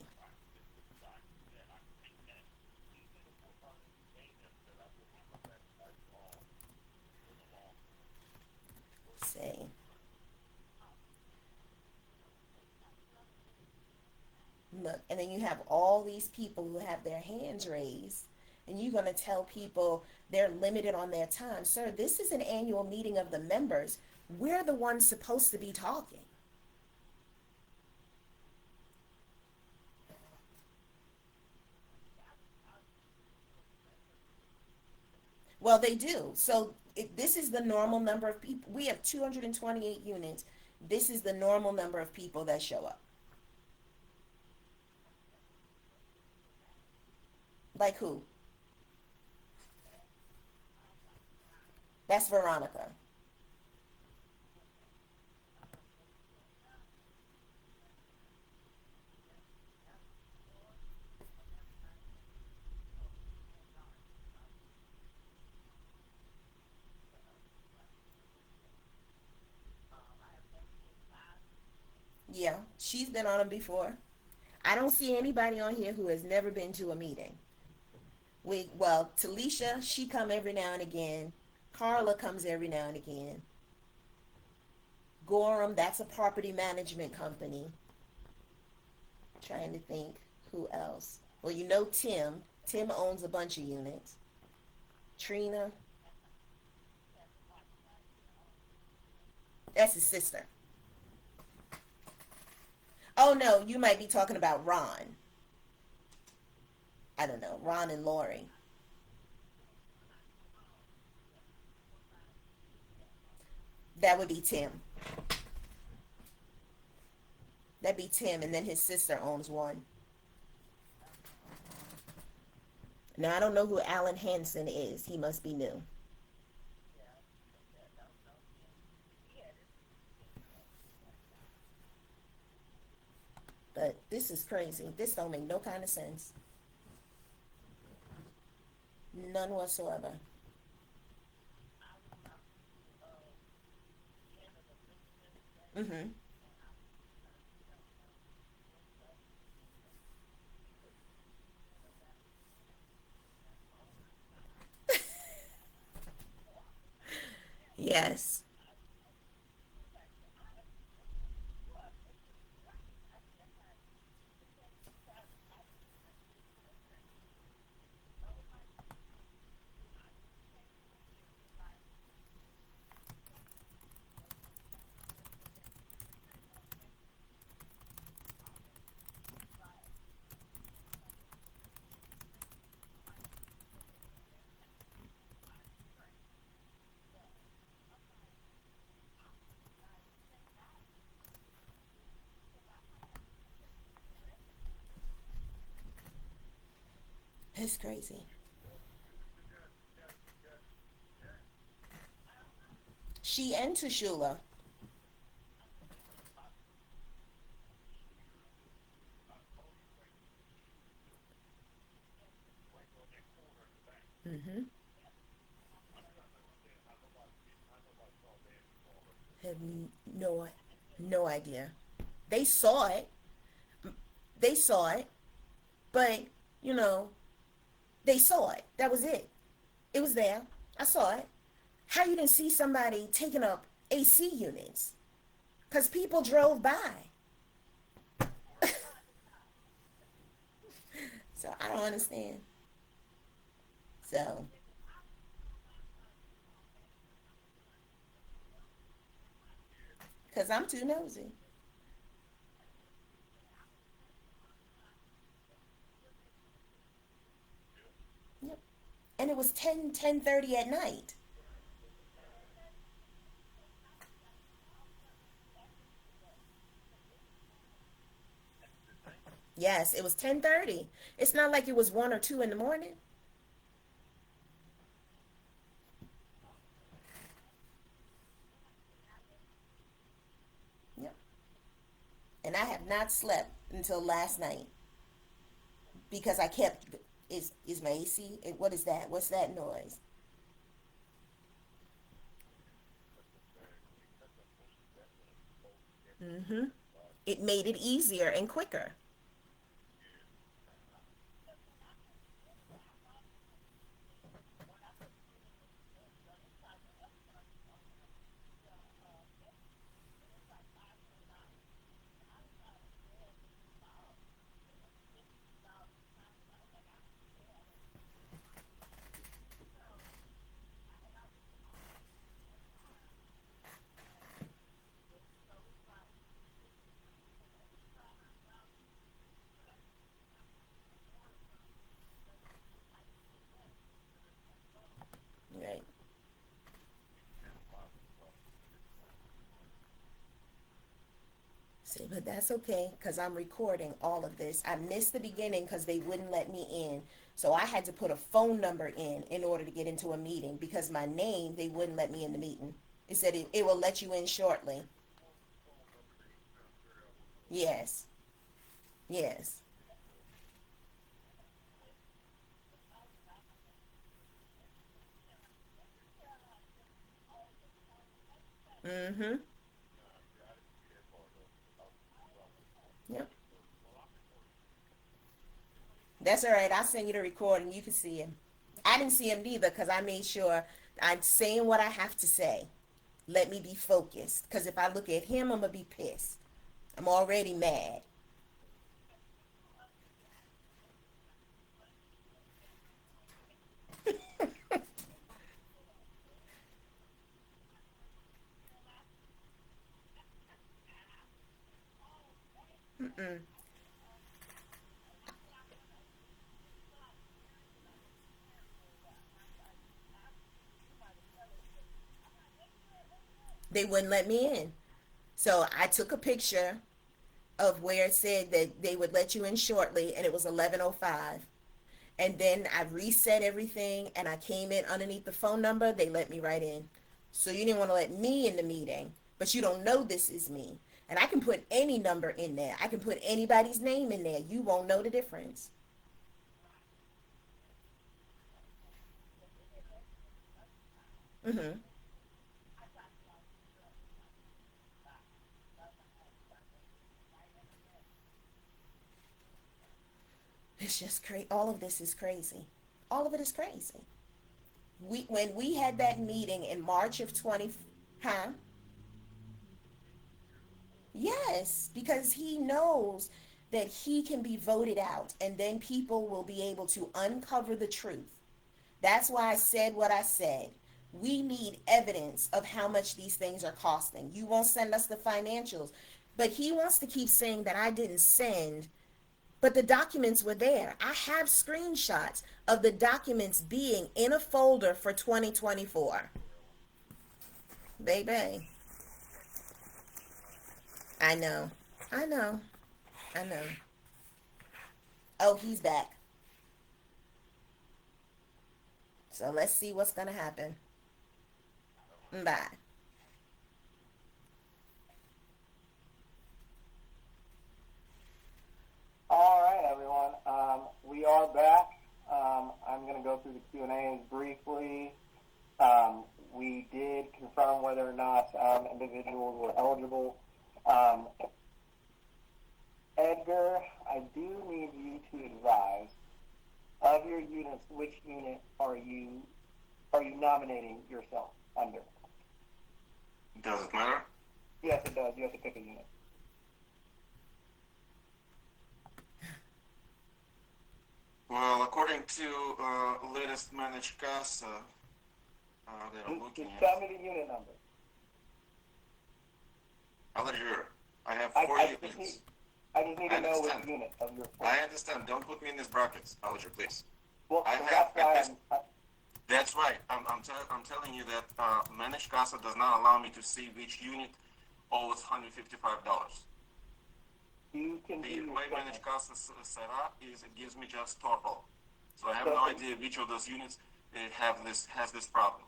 See. Look, and then you have all these people who have their hands raised, and you're going to tell people they're limited on their time. Sir, this is an annual meeting of the members. We're the ones supposed to be talking. Well, they do. So this is the normal number of people. We have 228 units. This is the normal number of people that show up. Like who? That's Veronica. Yeah, she's been on them before. I don't see anybody on here who has never been to a meeting. Well, Talisha, she come every now and again. Carla comes every now and again. Gorham, that's a property management company. Trying to think who else. Well, you know Tim. Tim owns a bunch of units. Trina, that's his sister. Oh no, you might be talking about Ron. I don't know, Ron and Lori. That would be Tim. That'd be Tim, and then his sister owns one. Now I don't know who Alan Hansen is. He must be new. But this is crazy. This don't make no kind of sense. None whatsoever. Mm-hmm. Yes. It's crazy. She and Tashula. Mm-hmm. Have no idea. They saw it. They saw it, but you know, they saw it. That was it. It was there. I saw it. How you didn't see somebody taking up AC units? Because people drove by. So I don't understand. So, because I'm too nosy. Yep. And it was 10:30 at night. Yes, it was 10:30. It's not like it was 1 or 2 in the morning. Yep. And I have not slept until last night because I kept is my AC? What is that? What's that noise? Mm-hmm. It made it easier and quicker. See, but that's okay, because I'm recording all of this. I missed the beginning because they wouldn't let me in. So I had to put a phone number in order to get into a meeting, because my name, they wouldn't let me in the meeting. It said it will let you in shortly. Yes. Yes. Mm-hmm. Yep. That's all right. I'll send you the recording. You can see him. I didn't see him neither because I made sure I'm saying what I have to say. Let me be focused. Because if I look at him, I'm going to be pissed. I'm already mad. Mm-mm. They wouldn't let me in. So I took a picture of where it said that they would let you in shortly, and it was 11:05. And then I reset everything, and I came in underneath the phone number. They let me right in. So you didn't want to let me in the meeting, but you don't know this is me. And I can put any number in there. I can put anybody's name in there. You won't know the difference. Mm-hmm. It's just crazy. All of this is crazy. All of it is crazy. When we had that meeting in March of 20, huh? Yes, because he knows that he can be voted out, and then people will be able to uncover the truth. That's why I said what I said. We need evidence of how much these things are costing. You won't send us the financials, but he wants to keep saying that I didn't send, but the documents were there. I have screenshots of the documents being in a folder for 2024. Baby, I know. I know. I know. Oh, he's back. So let's see what's going to happen. Bye. All right, everyone. We are back. I'm going to go through the Q&As briefly. We did confirm whether or not individuals were eligible. Edgar, I do need you to advise of your units, which unit are you nominating yourself under? Does it matter? Yes, it does. You have to pick a unit. Well, according to latest managed CASA that I'm looking Just at, tell me the unit number. Olajire, I have I, four I just need, units. I just need I to know which understand. unit of your four. I understand. Don't put me in these brackets, Olajire, please. Well, I so have that's why That's right. I'm telling you that managed CASA does not allow me to see which unit owes $155. you can do The your way statement. managed CASA is set up is it gives me just total. So I have So- no idea which of those units has this problem.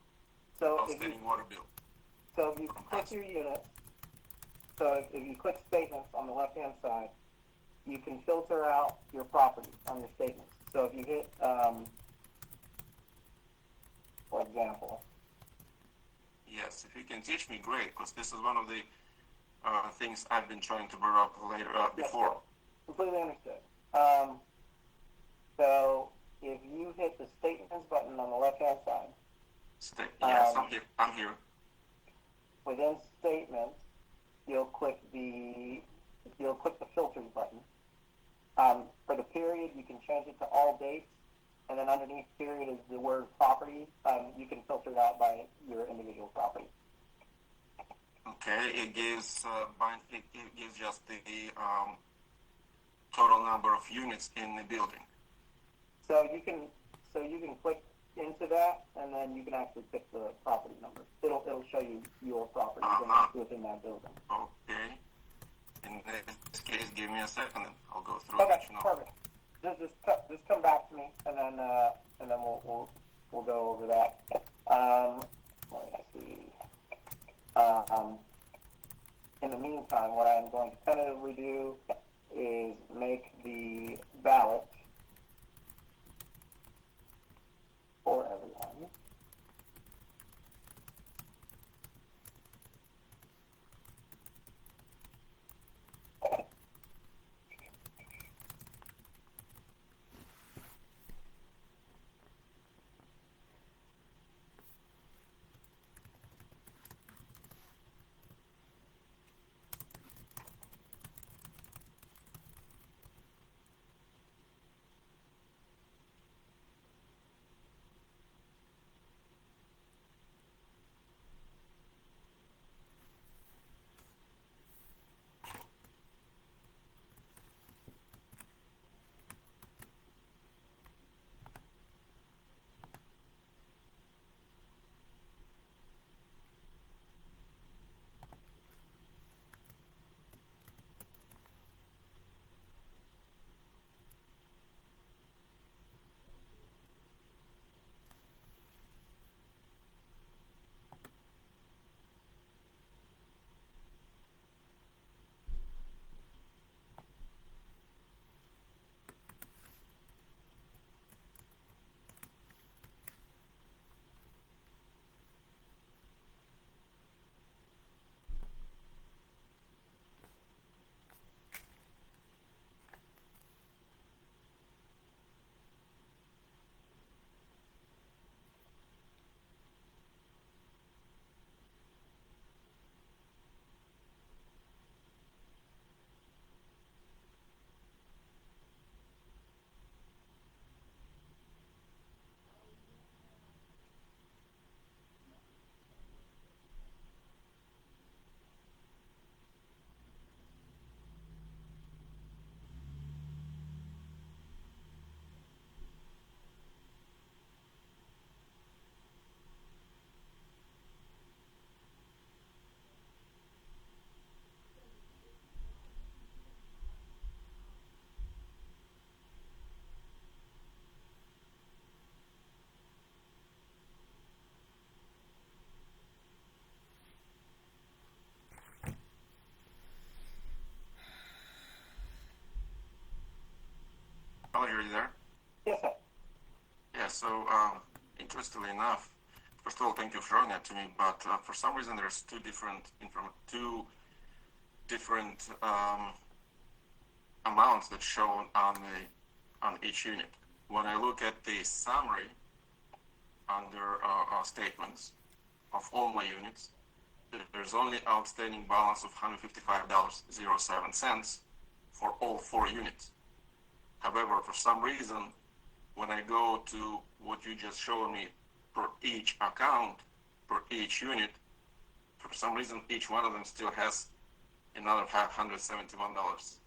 So if you Outstanding water bill. so if you click your unit, so if you click statements on the left hand side, you can filter out your property on your statements. So if you hit, for example, Yes, if you can teach me, great, because this is one of the things I've been trying to bring up before. completely understood. So if you hit the statements button on the left hand side, Yes, I'm here. I'm here. within statements, you'll click the filters button. For the period, you can change it to all dates, and then underneath period is the word property. You can filter it out by your individual property. Okay, it gives it gives just the total number of units in the building. So you can click into that, and then you can actually pick the property number. It'll show you your property within that building. Okay, and In this case, give me a second and I'll go through Okay, it. You know. perfect. Just come back to me, and then we'll go over that. Let me see. In the meantime, what I'm going to tentatively do is make the ballot for everyone. Olajire, are you there? Yes, sir. Yeah, so interestingly enough, first of all, thank you for showing that to me, but for some reason there's two different amounts that shown on each unit. When I look at the summary under statements of all my units, there's only outstanding balance of $155.07 for all 4 units. However, for some reason, when I go to what you just showed me per each account, per each unit, for some reason, each one of them still has another $571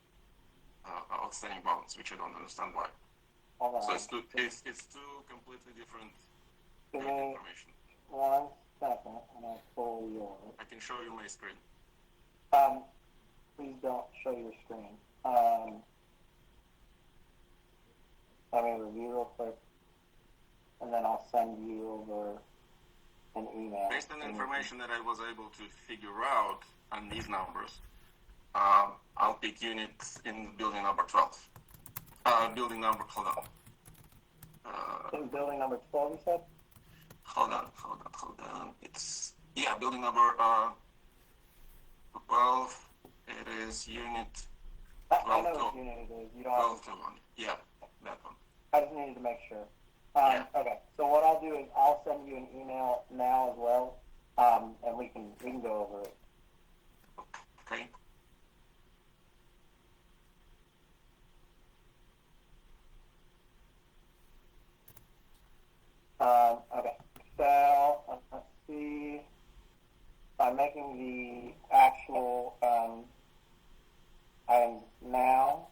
outstanding balance, which I don't understand why. Hold on. So it's two completely different Give me information. 1 second, and I'll pull yours. I can show you my screen. Please don't show your screen. Let me review real quick, and then I'll send you over an email. Based on the information that I was able to figure out on these numbers, I'll pick units in building number 12. Building number, hold on. In building number 12, you said? Hold on. It's, yeah, building number 12. It is unit I know 12 which to unit it is. You don't have 12 to 1. Yeah, that one. I just needed to make sure. Yeah. Okay, so what I'll do is I'll send you an email now as well, and we can go over it. Okay. Okay, so let's see. I'm making the actual items now.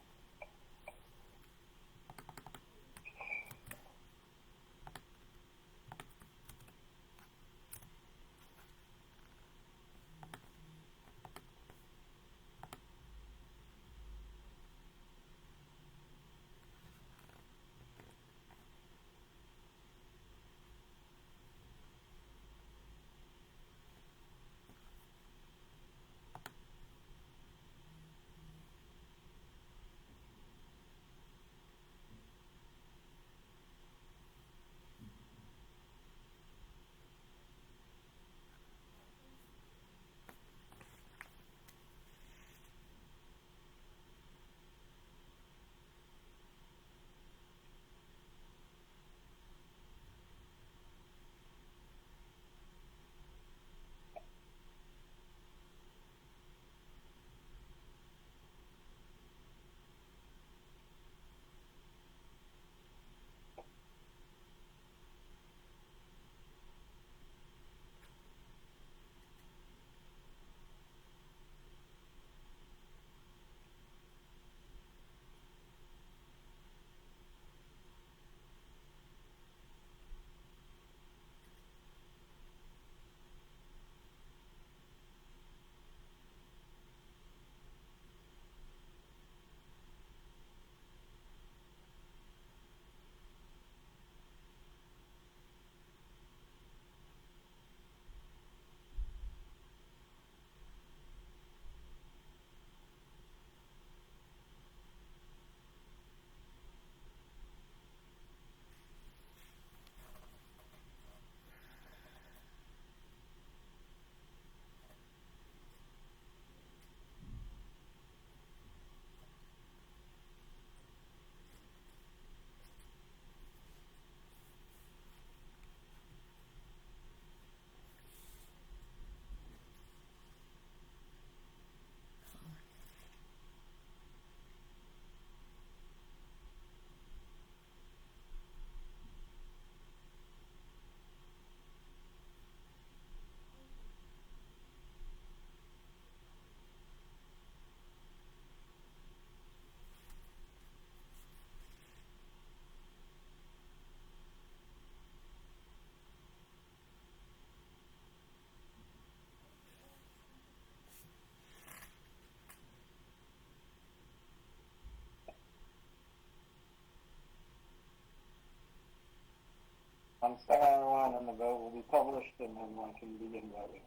Second, everyone, and the vote will be published, and then one can begin voting.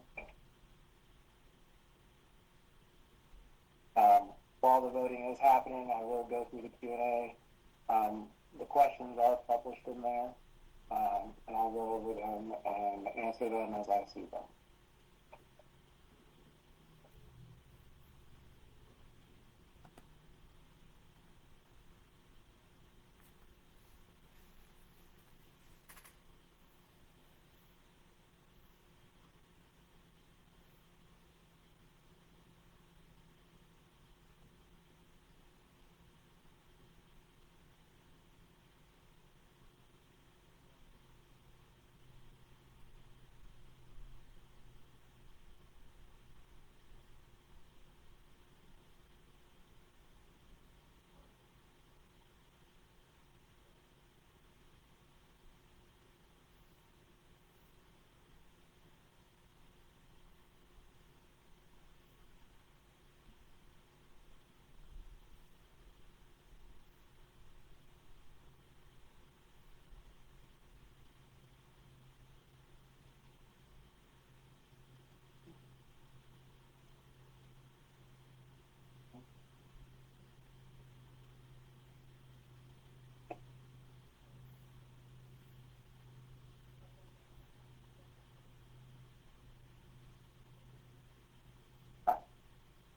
While the voting is happening, I will go through the Q&A. The questions are published in there, and I'll go over them and answer them as I see them.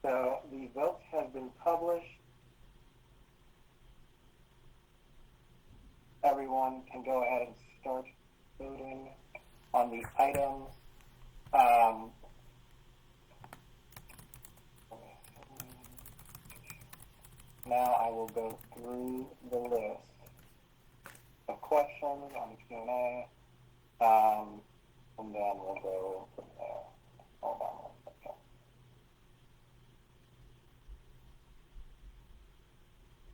So the votes have been published. Everyone can go ahead and start voting on the items. Now I will go through the list of questions on the Q&A, and then we'll go from there. Hold on one second.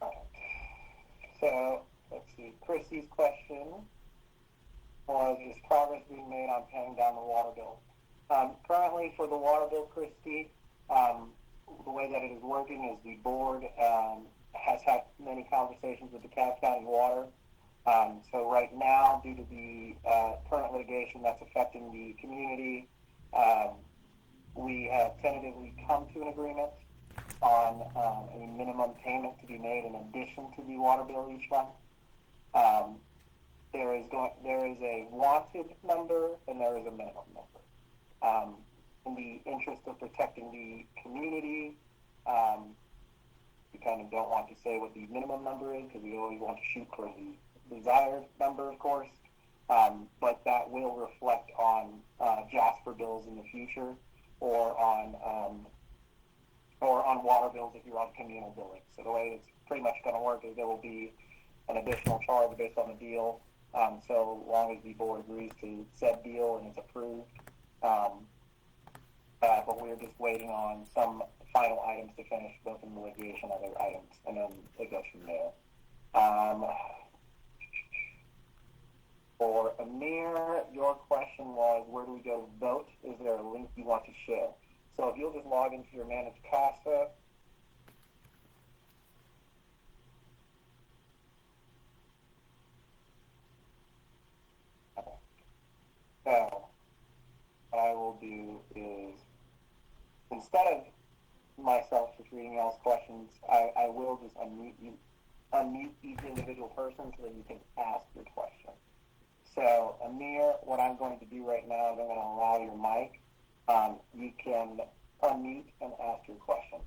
All right. So let's see. Chrissy's question was, is progress being made on paying down the water bill? Currently for the water bill, Christy, the way that it is working is the board has had many conversations with the Cobb County Water. So right now, due to the current litigation that's affecting the community, we have tentatively come to an agreement on a minimum payment to be made in addition to the water bill each month. There is a wanted number and there is a minimum number. In the interest of protecting the community, we kind of don't want to say what the minimum number is because we always want to shoot for the desired number, of course. But that will reflect on Jasper bills in the future, or on water bills if you're on communal billing. So the way it's pretty much going to work is there will be an additional charge based on the deal, so long as the board agrees to said deal and it's approved. But we're just waiting on some final items to finish, both in the litigation and other items, and then it goes from there. For Amir, your question was, where do we go to vote? Is there a link you want to share? So if you'll just log into your managed CASA, so what I will do is, instead of myself just reading y'all's questions, I will just unmute each individual person so that you can ask your question. So, Amir, what I'm going to do right now is I'm going to allow your mic. You can unmute and ask your question.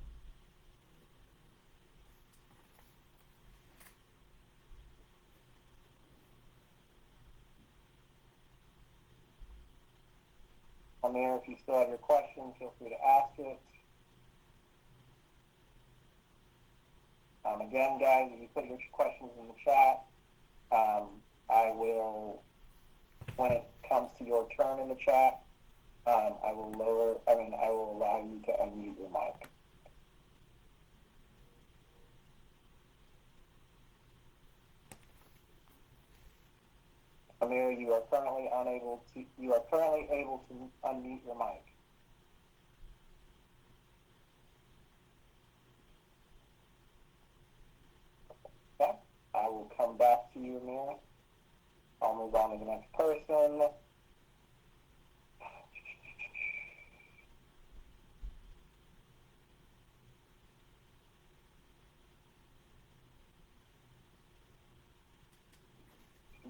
Amir, if you still have your question, feel free to ask it. Again, guys, if you put your questions in the chat, I will, when it comes to your turn in the chat, I will allow you to unmute your mic. Amir, you are currently able to unmute your mic. Okay, I will come back to you, Amir. I'll move on to the next person.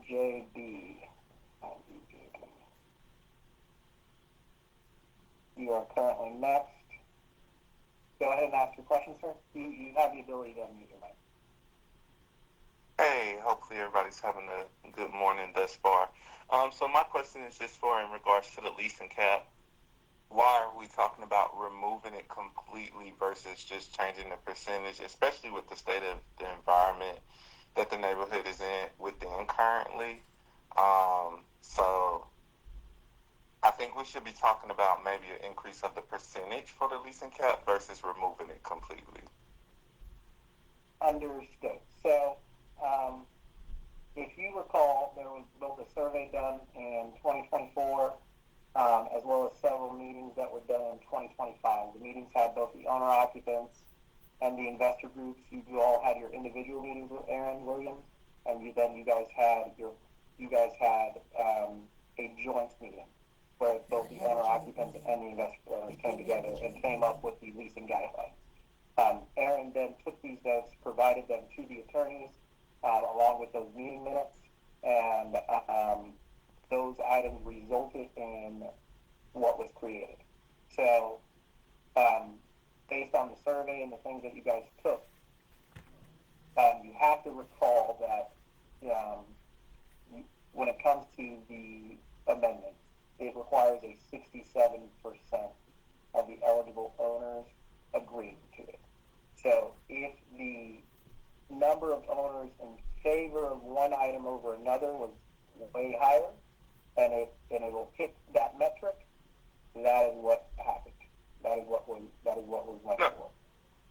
JB. You are currently next. Go ahead and ask your question, sir. You have the ability to unmute your mic. Hey, hopefully everybody's having a good morning thus far. So my question is just for in regards to the leasing cap. Why are we talking about removing it completely versus just changing the percentage, especially with the state of the environment that the neighborhood is in within currently? So I think we should be talking about maybe an increase of the percentage for the leasing cap versus removing it completely. Understood. So, if you recall, there was both a survey done in 2024, as well as several meetings that were done in 2025. The meetings had both the owner occupants and the investor groups. You all had your individual meetings with Aaron Williams, and you guys had a joint meeting where both the owner occupants and the investor owners came together and came up with the leasing guidelines. Aaron then took these notes, provided them to the attorneys, along with those meeting minutes, and those items resulted in what was created. So, based on the survey and the things that you guys took, you have to recall that when it comes to the amendment, it requires a 67% of the eligible owners agreeing to it. So if the number of owners in favor of one item over another was way higher, and it will hit that metric, that is what happened. That is what was went for.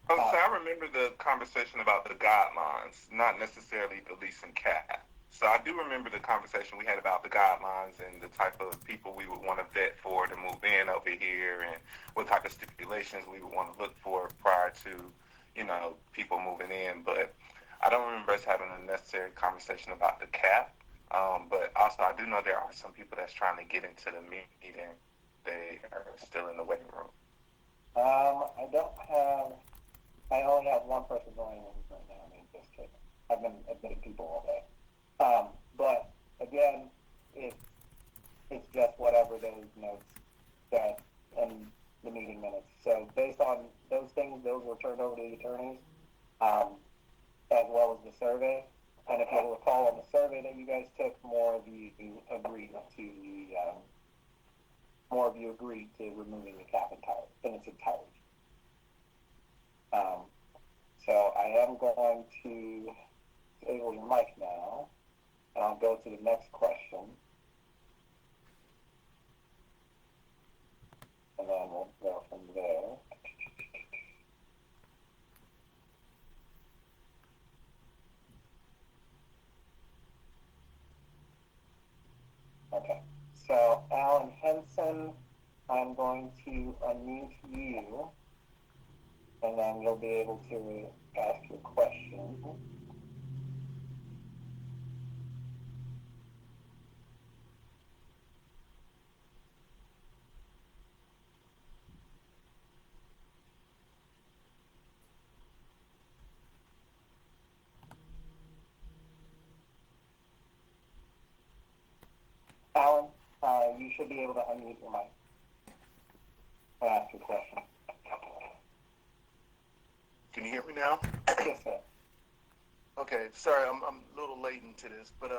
So I remember the conversation about the guidelines, not necessarily the leasing cap. So I do remember the conversation we had about the guidelines and the type of people we would want to vet for to move in over here, and what type of stipulations we would want to look for prior to, people moving in. But I don't remember us having a necessary conversation about the cap. But also I do know there are some people that's trying to get into the meeting. They are still in the waiting room. I only have one person going in right now. I mean, just kidding. I've been admitting people all day. But again, it's just whatever those notes said in the meeting minutes. So based on those things, those were turned over to the attorneys, as well as the survey. And if you'll recall on the survey that you guys took, more of you agreed to removing the cap in its entirety. So I am going to disable your mic now, and I'll go to the next question, and then we'll go from there. Okay, so Alan Henson, I'm going to unmute you, and then you'll be able to ask your question. Alan, you should be able to unmute your mic and ask your question. Can you hear me now? Yes, sir. Okay, sorry, I'm a little late into this, but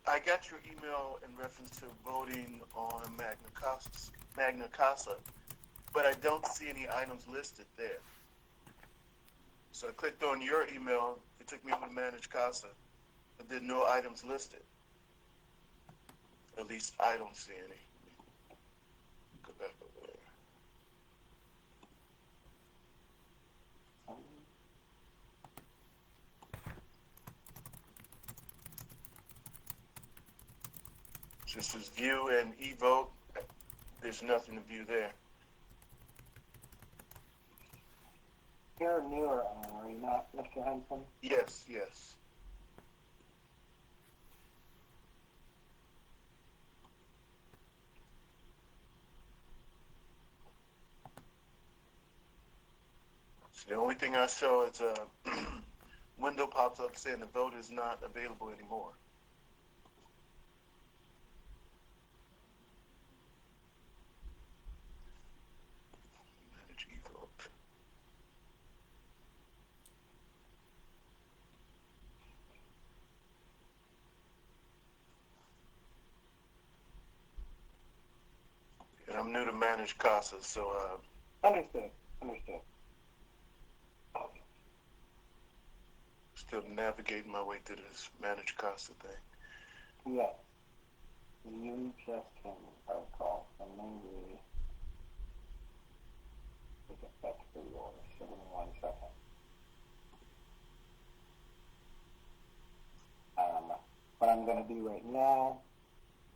I got your email in reference to voting on Magna Casa, but I don't see any items listed there. So I clicked on your email, it took me over to Manage Casa, but there are no items listed. At least I don't see any. Go back over there. This is view and e-vote. There's nothing to view there. You're newer, are you not, Mr. Henson? Yes. So the only thing I show is a window pops up saying the vote is not available anymore. Manage e-vote. And I'm new to manage CASA, so Understood. Understood. still navigating my way through this manage CASA thing. Yes. You just can recall from maybe take effect for yours. So give me 1 second. What I'm going to do right now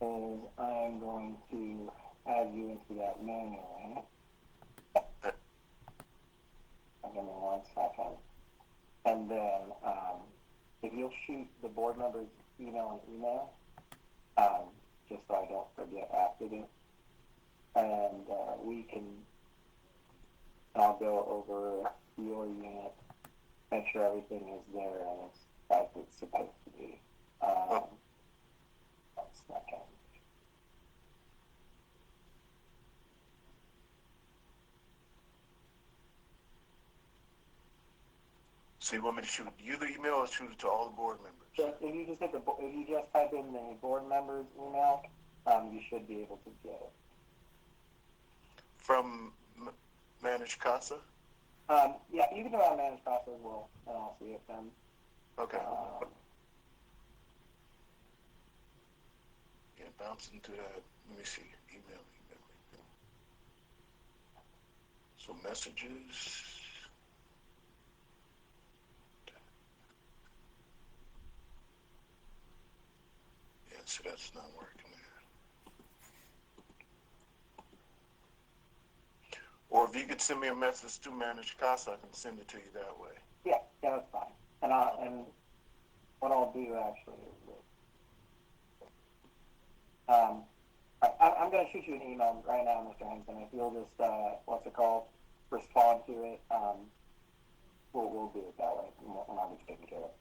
is I'm going to add you into that manually. Give me 1 second. And then if you'll shoot the board members email and email, just so I don't forget after this, and I'll go over your unit, make sure everything is there and it's as it's supposed to be. 1 second. So you want me to shoot you the email or shoot it to all the board members? So if you just type in the board members email, you should be able to get it. From Manage CASA? Yeah, you can do it on managed process as well, and I'll see it then. Okay. Yeah, bounce into that. Let me see. Email. So messages. Yeah, so that's not working there. Or if you could send me a message to Manage CASA, I can send it to you that way. Yeah, that's fine. And what I'll do actually is I'm going to shoot you an email right now, Mr. Henson. If you'll just, respond to it, we'll do it that way, and I'll just take care of it.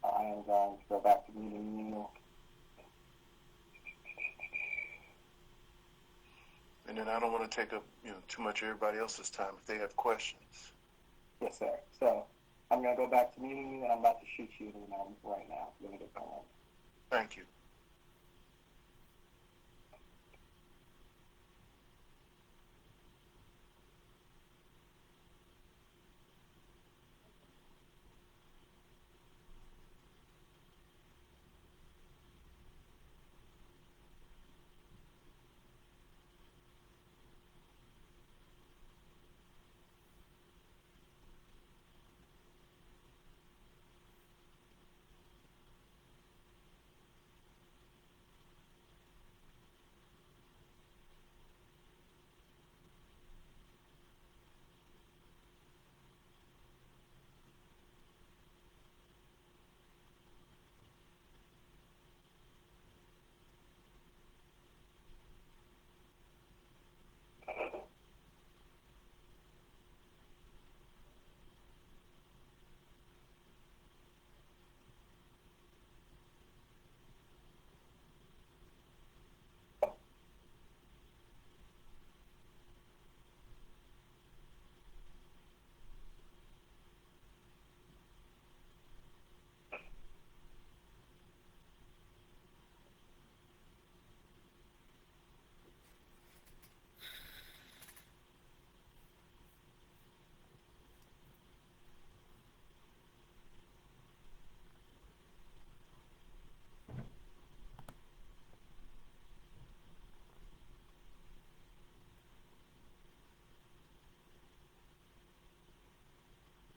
I am going to go back to meeting you. And then I don't want to take up too much of everybody else's time if they have questions. Yes, sir. So I'm going to go back to meeting you, and I'm about to shoot you an email right now. Let me get going. Thank you.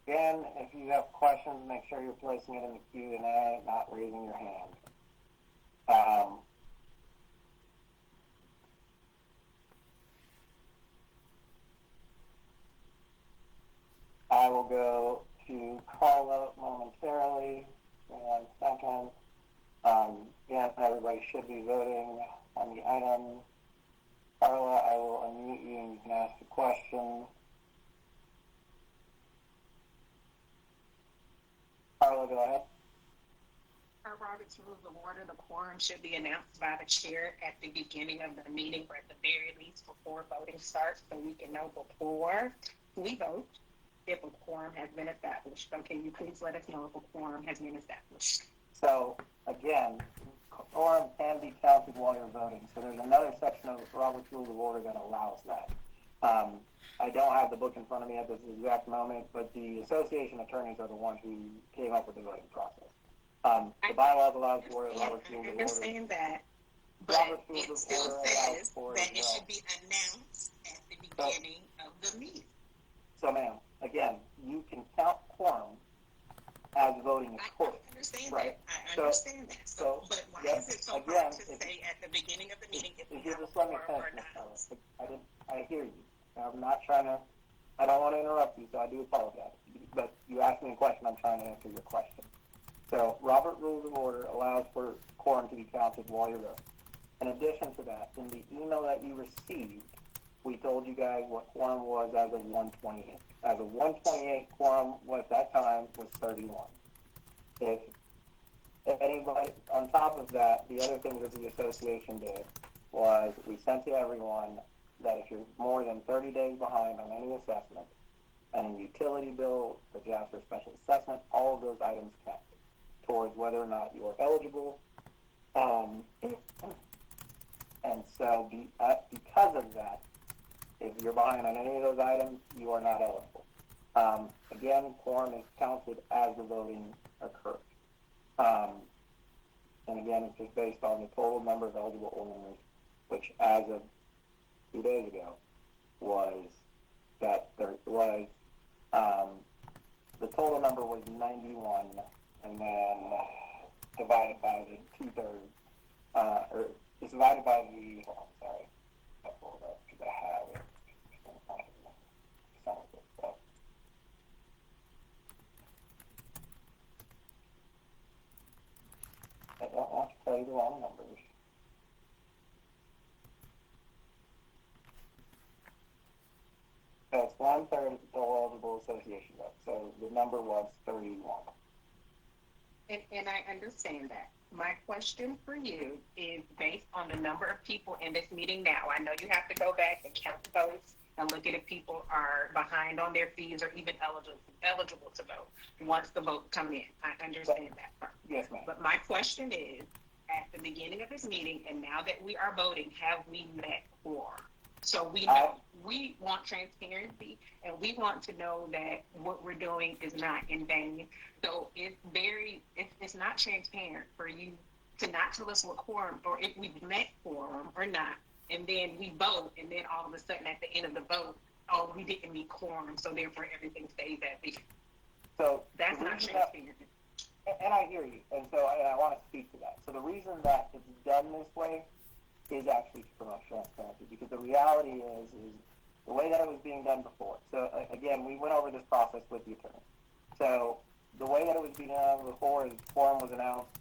Again, if you have questions, make sure you're placing it in the Q&A, not raising your hand. I will go to call out momentarily. 1 second. Again, everybody should be voting on the item. Carla, I will unmute you and you can ask a question. Carla, go ahead. Per Robert's Rules of Order, the quorum should be announced by the chair at the beginning of the meeting, or at the very least before voting starts, so we can know before we vote if a quorum has been established. So can you please let us know if a quorum has been established? So, again, quorum can be counted while you're voting. So there's another section of Robert's Rules of Order that allows that. I don't have the book in front of me at this exact moment, but the association attorneys are the ones who came up with the voting process. The bylaws allow for it, Robert's Rules I of Order. understand that, but Robert's Rules it of still Order says allows for it that as it well. should be announced at the beginning of the meeting. So, ma'am, again, you can count quorum as voting I according. understand Right. that. I understand that. So, but why yes, is it so again, hard to say at the beginning of the meeting if we If you have a just let me quorum finish, or Ms. not? I hear you. I'm not trying to, I don't want to interrupt you, so I do apologize. But you asked me a question, I'm trying to answer your question. So, Robert Rules of Order allows for quorum to be counted while you're voting. In addition to that, in the email that you received, we told you guys what quorum was as of 128. As of 128, quorum at that time was 31. If anybody, on top of that, the other thing that the association did was we sent to everyone that if you're more than 30 days behind on any assessment, any utility bill, the Jasper special assessment, all of those items count towards whether or not you are eligible. And so because of that, if you're behind on any of those items, you are not eligible. Again, quorum is counted as the voting occurs. And again, it's just based on the total number of eligible owners, which as of 2 days ago was that there was, the total number was 91, and then divided by the 2/3, or it's divided by the, hold on, sorry, I pulled it up because I have it in front of me. Some of this stuff. I don't want to tell you the wrong numbers. So it's 1/3 of the total eligible association vote. So the number was 31. And I understand that. My question for you is based on the number of people in this meeting now. I know you have to go back and count the votes and look at if people are behind on their fees or even eligible to vote once the votes come in. I understand that part. Yes, ma'am. But my question is, at the beginning of this meeting, and now that we are voting, have we met quorum? So we know, we want transparency, and we want to know that what we're doing is not in vain. So it's not transparent for you to not tell us what quorum, or if we've met quorum or not, and then we vote, and then all of a sudden at the end of the vote, oh, we didn't meet quorum, so therefore everything stays at the. So That's not transparent. And I hear you, and so I want to speak to that. So the reason that it's done this way is actually to promote transparency, because the reality is the way that it was being done before. So again, we went over this process with the attorney. So the way that it was being done before is quorum was announced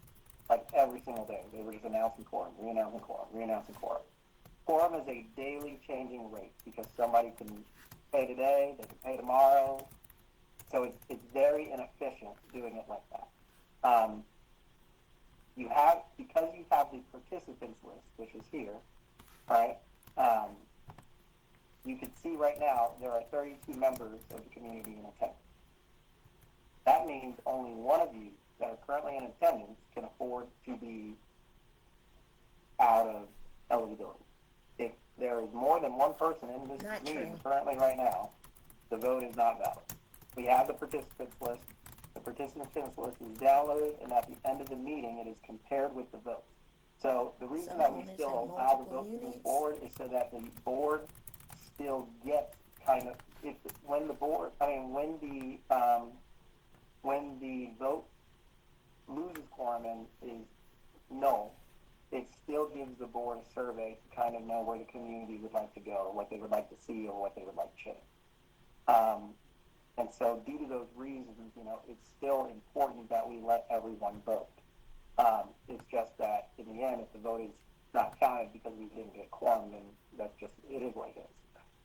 like every single day. They were just announcing quorum, re-announcing quorum, re-announcing quorum. Quorum is a daily changing rate because somebody can pay today, they can pay tomorrow. So it's very inefficient doing it like that. Because you have the participants list, which is here, right? You can see right now there are 32 members of the community in attendance. That means only one of you that are currently in attendance can afford to be out of eligibility. If there is more than one person in this Not meeting true. currently right now, the vote is not valid. We have the participants list. The participants list is downloaded, and at the end of the meeting, it is compared with the vote. So the reason that we units still and allow the multiple vote to move units. forward is so that the board still gets kind of, when the vote loses quorum and is null, it still gives the board a survey to kind of know where the community would like to go, what they would like to see, or what they would like to change. And so due to those reasons, it's still important that we let everyone vote. It's just that in the end, if the vote is not counted because we didn't get quorum, then it is what it is.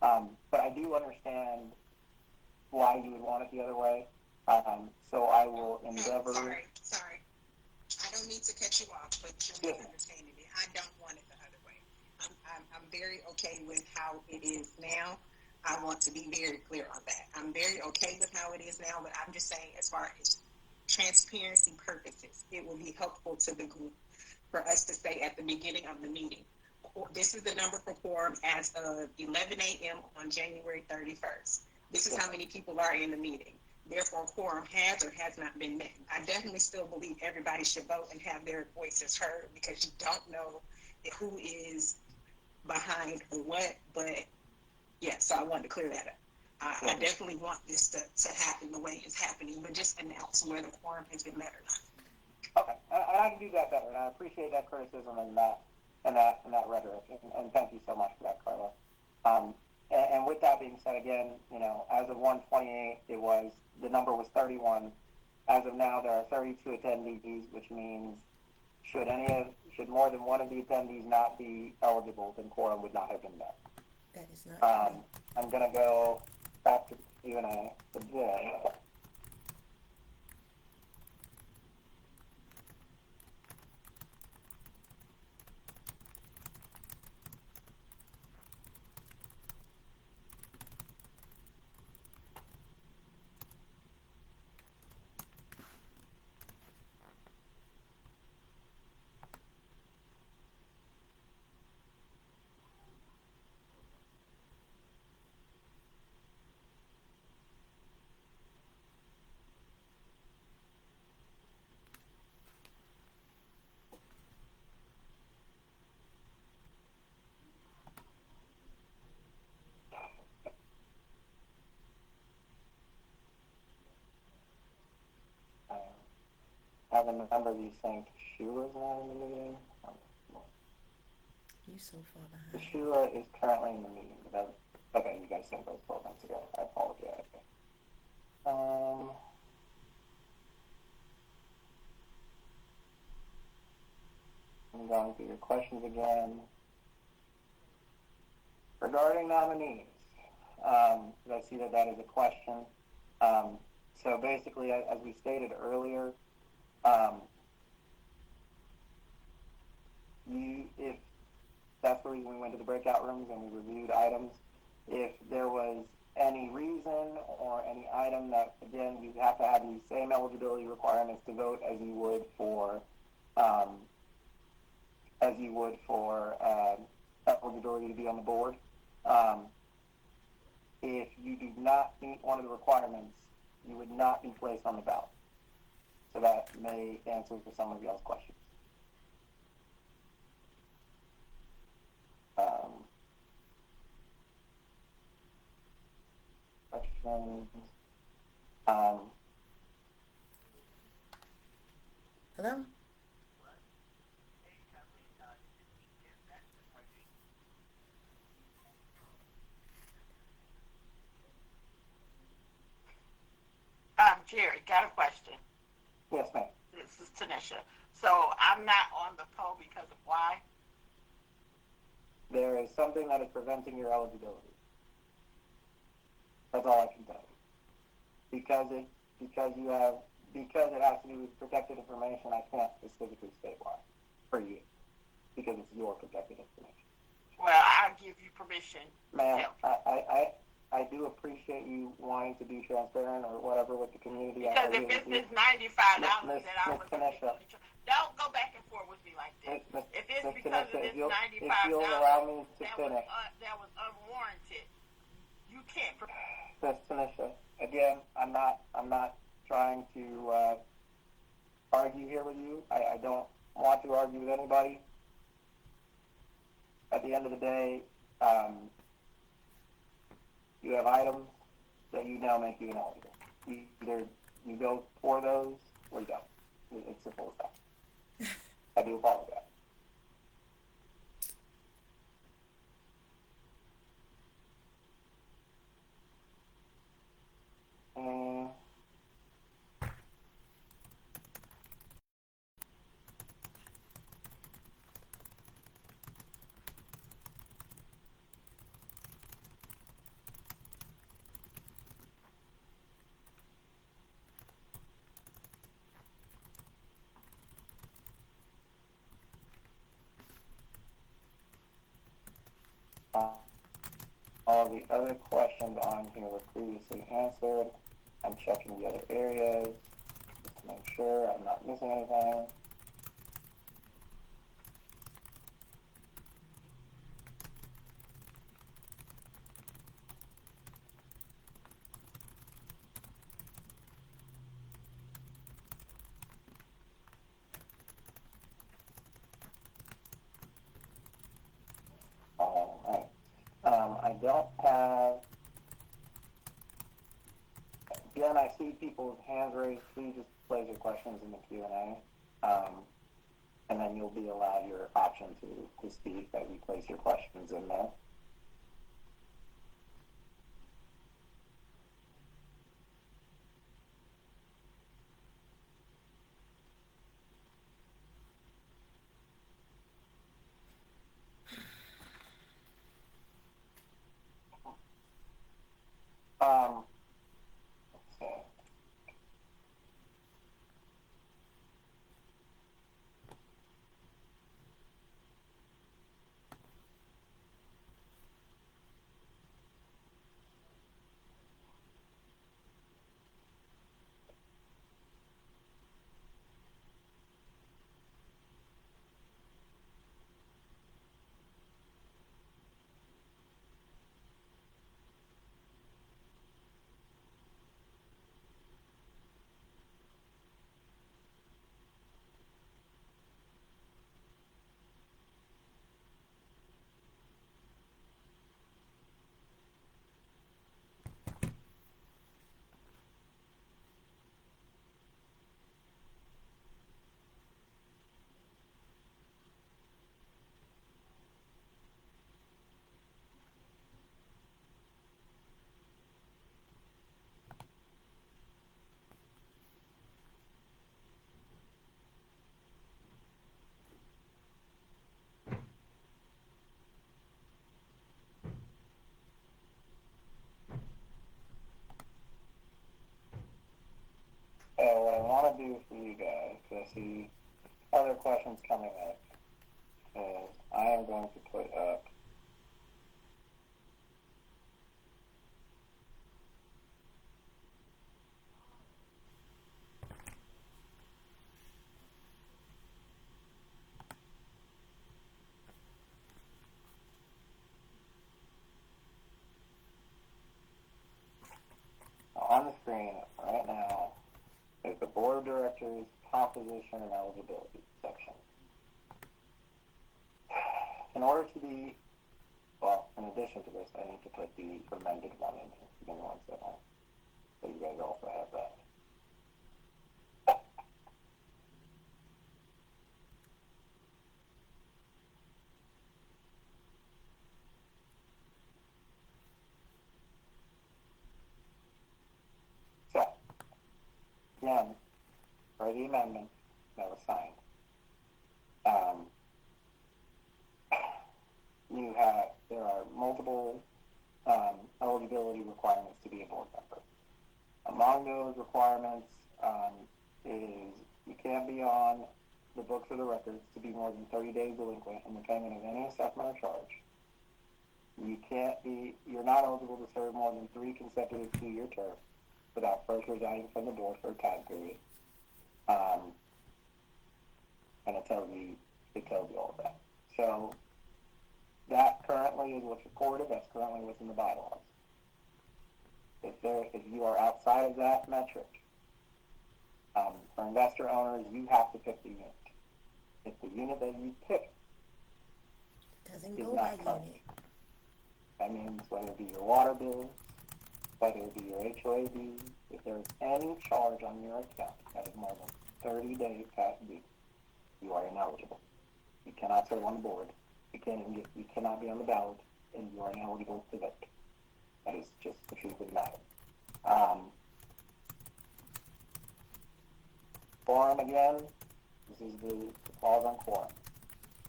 But I do understand why you would want it the other way. So I will endeavor. Sorry. I don't need to cut you off, but you're misunderstanding me. I don't want it the other way. I'm very okay with how it is now. I want to be very clear on that. I'm very okay with how it is now, but I'm just saying, as far as transparency purposes, it will be helpful to the group for us to say at the beginning of the meeting, this is the number for quorum as of 11 a.m. on January 31st. This is how many people are in the meeting. Therefore, quorum has or has not been met. I definitely still believe everybody should vote and have their voices heard, because you don't know who is behind or what. But yeah, so I wanted to clear that up. I definitely want this to happen the way it's happening, but just announce whether quorum has been met or not. Okay, and I can do that better, and I appreciate that criticism and that rhetoric, and thank you so much for that, Carla. And with that being said, again, as of 1/28, the number was 31. As of now, there are 32 attendees, which means should more than one of the attendees not be eligible, then quorum would not have been met. That is not true. I'm going to go back to Q&A again. I have a number of you saying Shula's not in the meeting. You so far behind. Shula is currently in the meeting. Okay, you guys sent those 12 months ago. I apologize. I'm going through your questions again. Regarding nominees, I see that is a question. So basically, as we stated earlier, if that's the reason we went to the breakout rooms and we reviewed items, if there was any reason or any item that, again, you have to have the same eligibility requirements to vote as you would for eligibility to be on the board. If you do not meet one of the requirements, you would not be placed on the ballot. So that may answer for some of y'all's questions. Questions? Hello? Jerry, got a question. Yes, ma'am. This is Tanisha. So I'm not on the poll because of why? There is something that is preventing your eligibility. That's all I can tell you. Because it has to do with protected information, I can't specifically state why for you. Because it's your protected information. Well, I'll give you permission. Ma'am, I do appreciate you wanting to be transparent or whatever with the community. Because if it's this $95 that I was don't go back and forth with me like this. If it's because of this $95 that was unwarranted, you can't. Miss Tanisha, again, I'm not trying to argue here with you. I don't want to argue with anybody. At the end of the day, you have items that you now make you ineligible. Either you go for those or you don't. It's simple as that. I do apologize. All the other questions on here were previously answered. I'm checking the other areas just to make sure I'm not missing anything. All right. I don't have, again, I see people's hands raised. Please just place your questions in the Q&A. And then you'll be allowed your option to speak as you place your questions in there. Let's see. So what I want to do for you guys, because I see other questions coming up, is I am going to put up on the screen right now is the Board of Directors composition and eligibility section. In order to be, well, in addition to this, I need to put the amended one in here. Give me 1 second. So you guys also have that. So, again, for the amendment that was signed, there are multiple eligibility requirements to be a board member. Among those requirements is you can't be on the books or the records to be more than 30 days delinquent in the payment of any assessment or charge. You're not eligible to serve more than 3 consecutive 2-year terms without first resigning from the board for a time period. And it tells you all of that. So that currently is what's recorded. That's currently what's in the bylaws. If you are outside of that metric, for investor owners, you have to pick the unit. If the unit that you pick Doesn't is go by not covered, unit. that means whether it be your water bill, whether it be your HOA bill, if there's any charge on your account that is more than 30 days past due, you are ineligible. You cannot serve on the board. You cannot be on the ballot, and you are ineligible to vote. That is just the truth of the matter. Quorum again. This is the clause on quorum.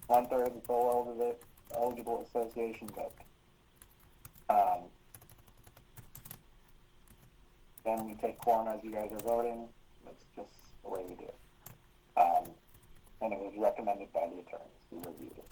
1/3 of the total eligible association vote. Then we take quorum as you guys are voting. That's just the way we do it. And it was recommended by the attorneys who reviewed it.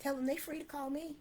tell them they're free to call me.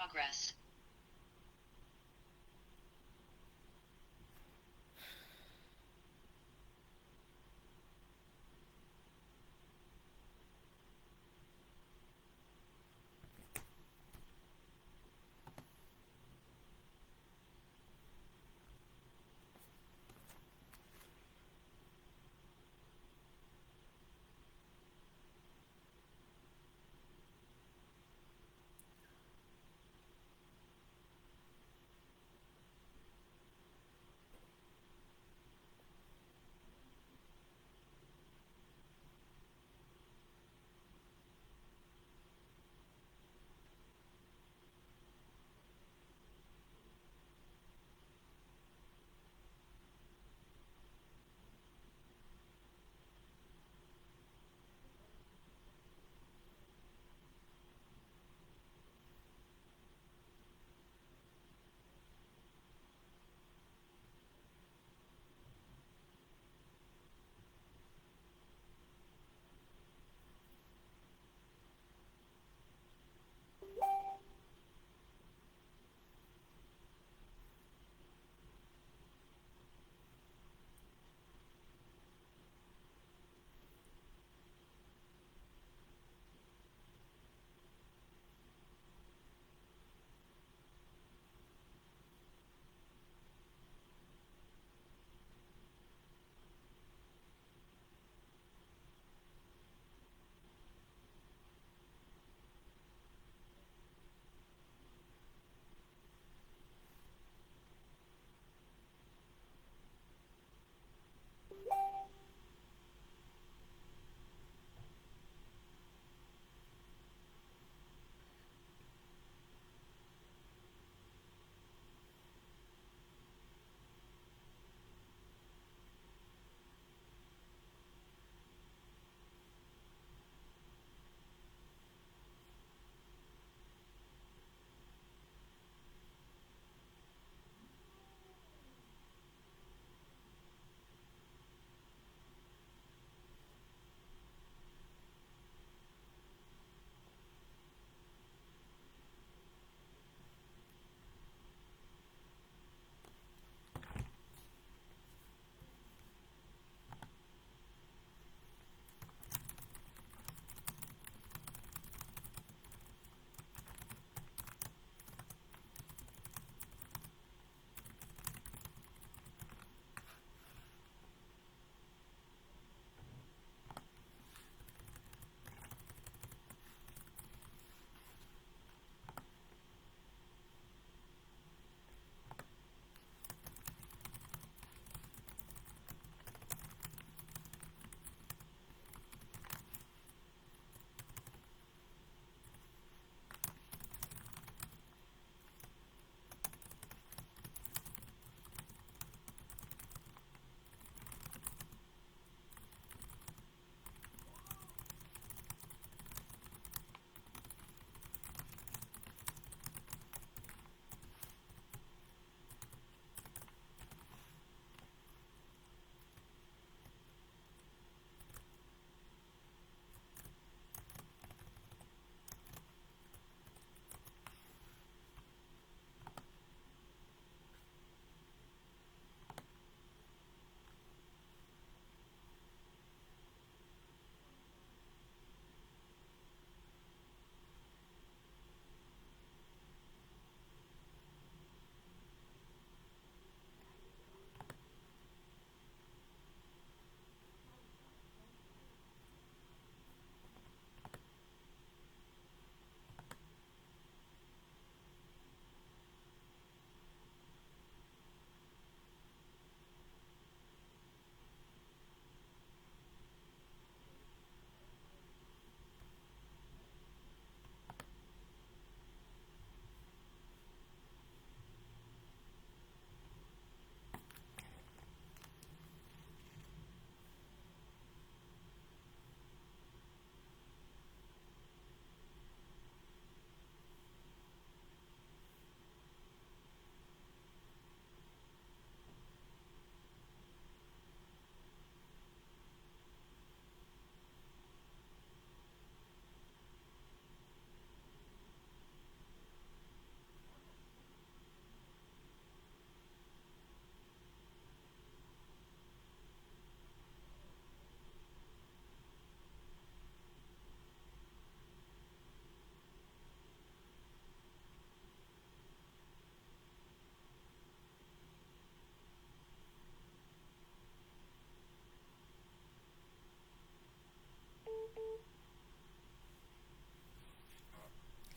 Progress.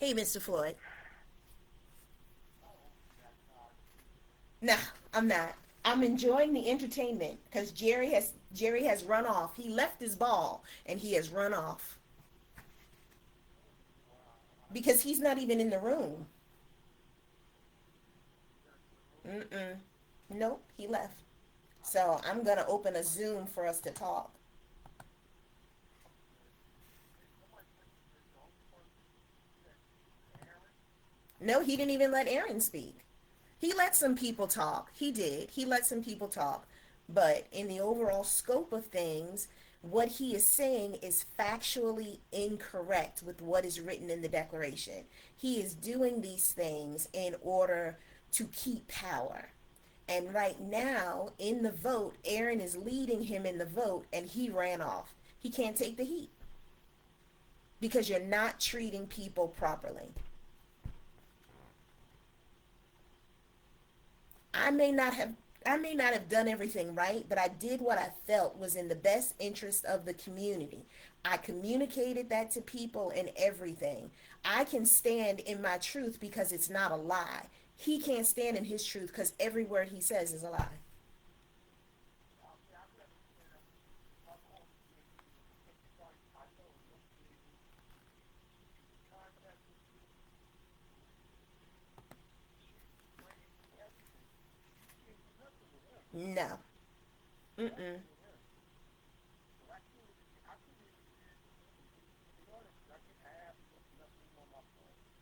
Hey, Mr. Floyd. No, I'm not. I'm enjoying the entertainment because Jerry has run off. He left his ball and he has run off because he's not even in the room. Mm-mm. Nope, he left. So I'm gonna open a Zoom for us to talk. No, he didn't even let Aaron speak. He let some people talk. He did. He let some people talk. But in the overall scope of things, what he is saying is factually incorrect with what is written in the declaration. He is doing these things in order to keep power. And right now, in the vote, Aaron is leading him in the vote, and he ran off. He can't take the heat because you're not treating people properly. I may not have I may not have done everything right, but I did what I felt was in the best interest of the community. I communicated that to people and everything. I can stand in my truth because it's not a lie. He can't stand in his truth because every word he says is a lie. No. Mm-mm.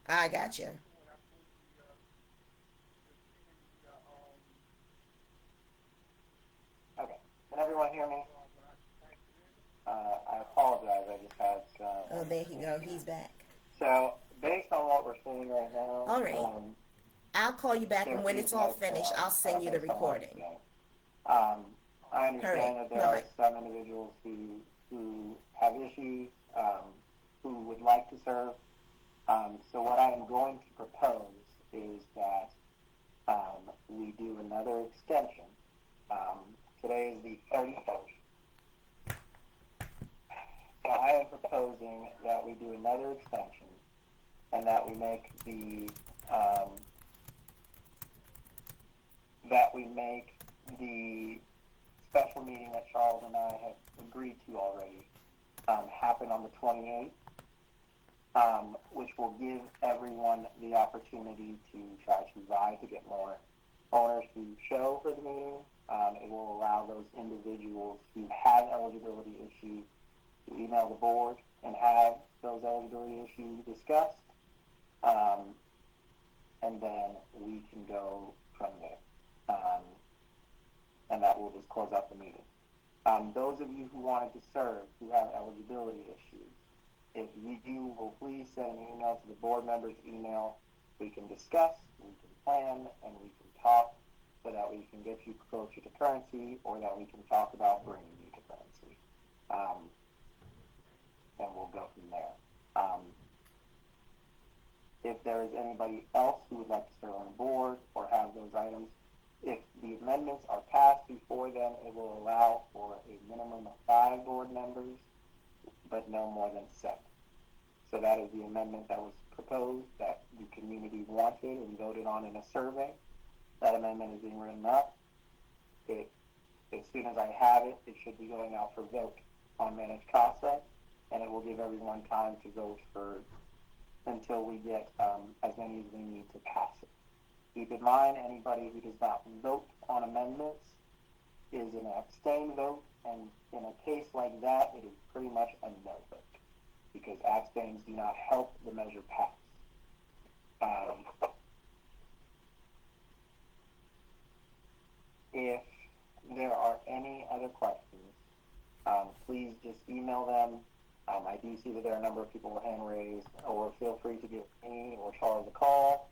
I got you. Okay. Can everyone hear me? I apologize. I just had Oh, there you go. He's back. so based on what we're seeing right now, All right. I'll call you back, there and when is it's all no finished, quorum, I'll send you the based on what I'm recording. seeing. I Hurry. understand that there No, are some individuals who have issues, who would like to serve. So what I am going to propose is that we do another extension. Today is the 31st. So I am proposing that we do another extension and that we make the special meeting that Charles and I have agreed to already happen on the 28th, which will give everyone the opportunity to try to vie to get more owners to show for the meeting. It will allow those individuals who have eligibility issues to email the board and have those eligibility issues discussed, and then we can go from there. And that will just close out the meeting. Those of you who wanted to serve, who have eligibility issues, if you will please send an email to the board members' email, we can discuss, we can plan, and we can talk so that we can get you closer to currency, or that we can talk about bringing you to currency. And we'll go from there. If there is anybody else who would like to serve on the board or have those items, if the amendments are passed before then, it will allow for a minimum of 5 board members, but no more than 7. So that is the amendment that was proposed, that the community wanted and voted on in a survey. That amendment is being written up. As soon as I have it, it should be going out for vote on managed CASA, and it will give everyone time to vote for until we get as many as we need to pass it. Keep in mind, anybody who does not vote on amendments is an abstain vote, and in a case like that, it is pretty much a no vote, because abstains do not help the measure pass. If there are any other questions, please just email them. I do see that there are a number of people with hand raised, or feel free to give me or Charles a call,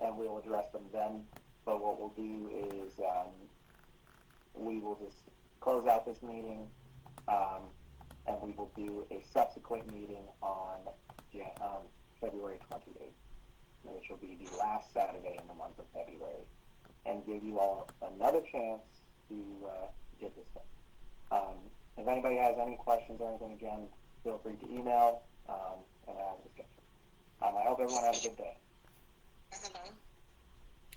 and we'll address them then. But what we'll do is we will just close out this meeting, and we will do a subsequent meeting on February 28th, which will be the last Saturday in the month of February, and give you all another chance to get this done. If anybody has any questions or anything, again, feel free to email and have a discussion. I hope everyone has a good day. Hello?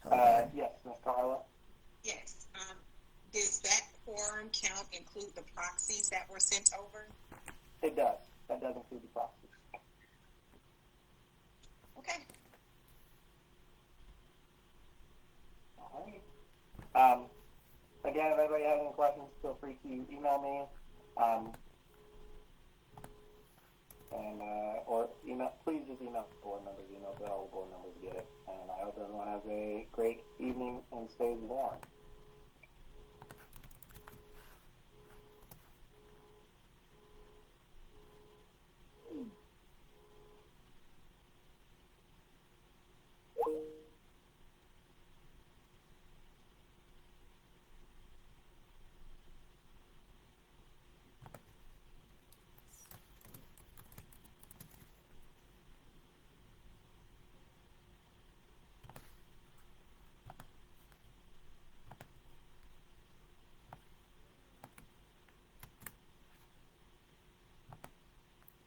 Hold on. Yes, Ms. Carla? Yes. Does that quorum count include the proxies that were sent over? It does. That does include the proxies. Okay. All right. Again, if anybody has any questions, feel free to email me. Or email, please just email board members, so all board members get it. And I hope everyone has a great evening and stays warm.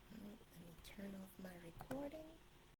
Let me turn off my recording.